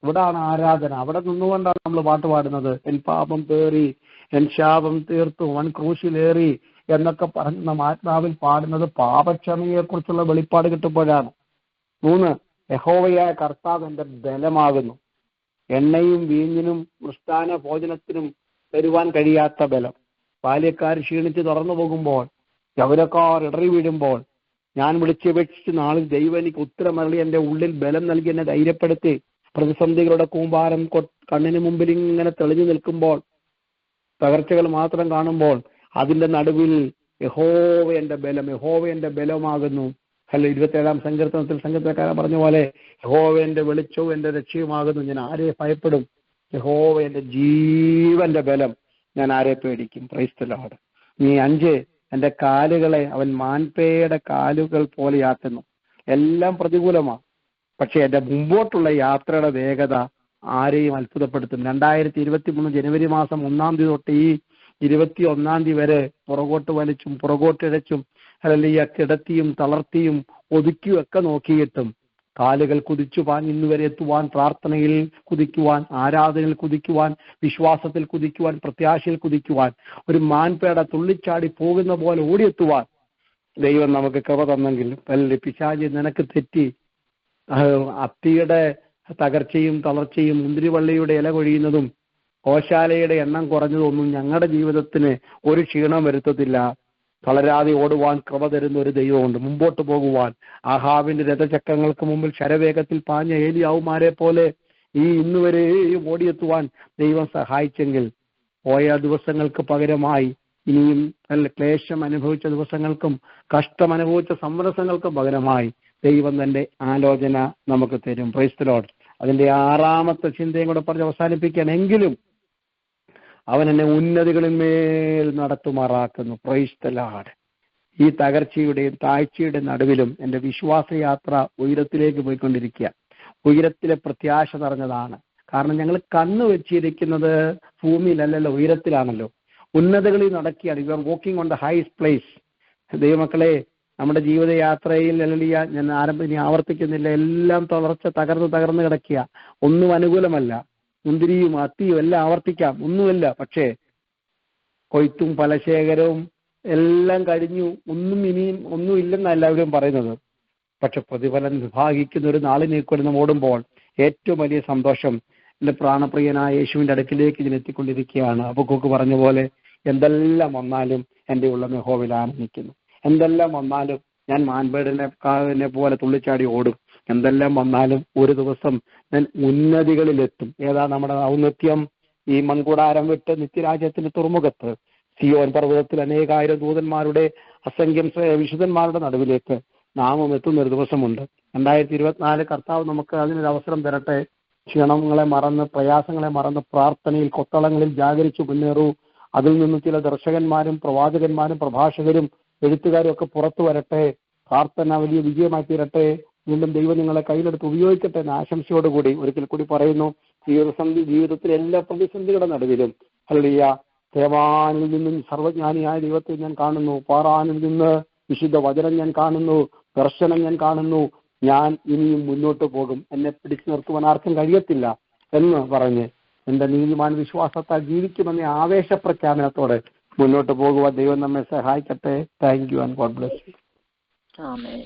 ഇവിടാണ് ആരാധന. അവിടെ നിന്നുകൊണ്ടാണ് നമ്മൾ പാട്ട് പാടുന്നത്. എൻ പാപം പേറി, എൻ ശാപം തീർത്തു, വൻ ക്രൂശിലേറി എന്നൊക്കെ പറഞ്ഞ് നാം ആത്മാവിൽ പാടുന്നത് പാപക്ഷമയെ കുറിച്ചുള്ള വെളിപ്പാട് കിട്ടുമ്പോഴാണ്. 3, യഹോവയായ കർത്താവ് എന്റെ ബലമാകുന്നു. എണ്ണയും വീഞ്ഞിനും മൃഷ്ടാന ഭോജനത്തിനും തരുവാൻ കഴിയാത്ത ബലം. ബാല്യക്കാർ ക്ഷീണിച്ച് തുറന്നു പോകുമ്പോൾ, യൗവനക്കാർ ഇടറി വീഴുമ്പോൾ, ഞാൻ വിളിച്ചപേക്ഷിച്ച് നാളിൽ ദൈവം എനിക്ക് ഉത്തരമരളി എന്റെ ഉള്ളിൽ ബലം നൽകി എന്നെ ധൈര്യപ്പെടുത്തി, പ്രതിസന്ധികളുടെ കൂമ്പാരം കണ്ണിന് മുമ്പിൽ ഇങ്ങനെ തെളിഞ്ഞു നിൽക്കുമ്പോൾ, തകർച്ചകൾ മാത്രം കാണുമ്പോൾ, അതിന്റെ നടുവിൽ യഹോവ എന്റെ ബലം, യഹോവ എന്റെ ബലമാകുന്നു. 27-ാം സങ്കീർത്തനത്തിൽ സങ്കീർത്തനക്കാരൻ പറഞ്ഞ പോലെ, യഹോവ എന്റെ വെളിച്ചവും എന്റെ രക്ഷയുമാകുന്നു, ഞാൻ ആരെ ഭയപ്പെടും? യഹോവ എന്റെ ജീവന്റെ ബലം, ഞാൻ ആരെ പേടിക്കും? Price the Lord. 5, എന്റെ കാലുകളെ അവൻ മാൻപേയുടെ കാലുകൾ പോലെയാക്കുന്നു. എല്ലാം പ്രതികൂലമാണ്, പക്ഷെ എന്റെ മുമ്പോട്ടുള്ള യാത്രയുടെ വേഗത ആരെയും അത്ഭുതപ്പെടുത്തും. 2023 ജനുവരി മാസം 1-ാം തീയതി തൊട്ട് ഈ 21-ാം തീയതി വരെ പുറകോട്ട് വലിച്ചും പുറകോട്ടിഴച്ചും അല്ലെങ്കിൽ കിടത്തിയും തളർത്തിയും ഒതുക്കിയും ഒക്കെ നോക്കിയിട്ടും കാലുകൾ കുതിച്ചു ഇന്നുവരെ എത്തുവാൻ, പ്രാർത്ഥനയിൽ കുതിക്കുവാൻ, ആരാധനയിൽ കുതിക്കുവാൻ, വിശ്വാസത്തിൽ കുതിക്കുവാൻ, പ്രത്യാശയിൽ കുതിക്കുവാൻ, ഒരു മാൻപേട തുള്ളിച്ചാടി പോകുന്ന പോലെ ഓടിയെത്തുവാൻ ദൈവം നമുക്ക് കൃപ തന്നെങ്കിൽ, പിശാചി നിനക്ക് തെറ്റി അത്തിയുടെ തകർച്ചയും തളർച്ചയും മുന്തിരിവള്ളിയുടെ ഇല കൊഴിയുന്നതും ഗോശാലയുടെ എണ്ണം കുറഞ്ഞതൊന്നും ഞങ്ങളുടെ ജീവിതത്തിന് ഒരു ക്ഷീണം വരുത്തത്തില്ല. തളരാതെ ഓടുവാൻ കൃപ തരുന്ന ഒരു ദൈവമുണ്ട്. മുമ്പോട്ട് പോകുവാൻ ആഹാബിന്റെ രഥചക്രങ്ങൾക്ക് മുമ്പിൽ ശരവേഗത്തിൽ പാഞ്ഞ ഏലിയാവുമാരെ പോലെ ഈ ഇന്നുവരെയും ഓടിയെത്തുവാൻ ദൈവം സഹായിച്ചെങ്കിൽ, പോയ ദിവസങ്ങൾക്ക് പകരമായി ഇനിയും നല്ല ക്ലേശം അനുഭവിച്ച ദിവസങ്ങൾക്കും കഷ്ടം അനുഭവിച്ച സമരസങ്ങൾക്കും പകരമായി ദൈവം തന്റെ ആലോചന നമുക്ക് തരും. Praise the Lord. അതിന്റെ 6-ാമത്തെ ചിന്തയും കൂടെ പറഞ്ഞ് അവസാനിപ്പിക്കാൻ, എങ്കിലും അവൻ എന്നെ ഉന്നതികളിന്മേൽ നടത്തുമാറാക്കുന്നു. Praise the Lord. ഈ തകർച്ചയുടെയും താഴ്ചയുടെയും നടുവിലും എൻ്റെ വിശ്വാസയാത്ര ഉയരത്തിലേക്ക് പോയിക്കൊണ്ടിരിക്കുക. ഉയരത്തിലെ പ്രത്യാശ നിറഞ്ഞതാണ്. കാരണം ഞങ്ങൾ കണ്ണ് വെച്ചിരിക്കുന്നത് ഭൂമിയിലല്ലല്ലോ, ഉയരത്തിലാണല്ലോ. ഉന്നതകളിൽ നടക്കുകയാണ്. You are walking on the heist place. ദൈവമക്കളെ, നമ്മുടെ ജീവിതയാത്രയിൽ അല്ലിയ ഞാൻ ഇനി ആവർത്തിക്കുന്നില്ല, എല്ലാം തകർന്ന് കിടക്കുക. ഒന്നും അനുകൂലമല്ല. മുന്തിരിയും അത്തിയും എല്ലാം ആവർത്തിക്കാം, ഒന്നുമില്ല. പക്ഷേ കൊയ്ത്തും ഫലശേഖരവും എല്ലാം കഴിഞ്ഞു, ഇനിയും ഒന്നുമില്ലെന്ന് എല്ലാവരും പറയുന്നത്. പക്ഷെ പ്രതിഫലം വിഭാഗിക്കുന്ന ഒരു നാളിനേക്കുവരെ നാം ഓടുമ്പോൾ ഏറ്റവും വലിയ സന്തോഷം എൻ്റെ പ്രാണപ്രിയനായ യേശുവിൻ്റെ അടുക്കിലേക്ക് ഇതിന് എത്തിക്കൊണ്ടിരിക്കുകയാണ്. ഹബക്കൂക്ക് പറഞ്ഞ പോലെ, എന്തെല്ലാം വന്നാലും എൻ്റെ ഉള്ളം യഹോവയിൽ ആനന്ദിക്കുന്നു. എന്തെല്ലാം വന്നാലും ഞാൻ മാൻപേടിനെ പോലെ തുള്ളിച്ചാടി ഓടും. എന്തെല്ലാം വന്നാലും ഒരു ദിവസം ഞാൻ ഉന്നതികളിലെത്തും. ഏതാ നമ്മുടെ ഔന്നത്യം? ഈ മൺകൂടാരം വിട്ട് നിത്യരാജ്യത്തിന്റെ തുറമുഖത്ത് സിയോൻ പർവ്വതത്തിൽ അനേകായിരം ദൂതന്മാരുടെ അസംഖ്യം വിശുദ്ധന്മാരുടെ നടുവിലേക്ക് നാമം എത്തുന്ന ഒരു ദിവസമുണ്ട്. 2024 കർത്താവ് നമുക്ക് അതിനൊരു അവസരം തരട്ടെ. ക്ഷീണങ്ങളെ മറന്ന്, പ്രയാസങ്ങളെ മറന്ന് പ്രാർത്ഥനയിൽ കൊത്തളങ്ങളിൽ ജാഗരിച്ചു മുന്നേറൂ. അതിൽ നിന്ന് ചില ദർശകന്മാരും പ്രവാചകന്മാരും പ്രഭാഷകരും എഴുത്തുകാരും ഒക്കെ പുറത്തു വരട്ടെ. പ്രാർത്ഥന വലിയ വിജയമായി തീരട്ടെ. വീണ്ടും ദൈവം നിങ്ങളെ കയ്യിലെടുത്ത് ഉപയോഗിക്കട്ടെ എന്ന ആശംസയോടുകൂടി ഒരിക്കൽ കൂടി പറയുന്നു, ജീവിതത്തിലെ എല്ലാ പ്രതിസന്ധികളുടെ നടുവിലും ഹല്ലേലൂയ, തേവാനിൽ നിന്നും സർവജ്ഞാനിയായ ദൈവത്തെ ഞാൻ കാണുന്നു, പാറാനിൽ നിന്ന് വിശുദ്ധ വചനം ഞാൻ കാണുന്നു, ദർശനം ഞാൻ കാണുന്നു, ഞാൻ ഇനിയും മുന്നോട്ട് പോകും, എന്നെ പിടിച്ചു നിർത്തുവാൻ ആർക്കും കഴിയത്തില്ല എന്ന് പറഞ്ഞ് എന്റെ നീതിമാൻ വിശ്വാസത്താൽ ജീവിക്കുമെന്ന ആവേശപ്രഖ്യാപനത്തോടെ മുന്നോട്ട് പോകുവാൻ ദൈവം നമ്മെ സഹായിക്കട്ടെ. Thank you and God bless you. Amen.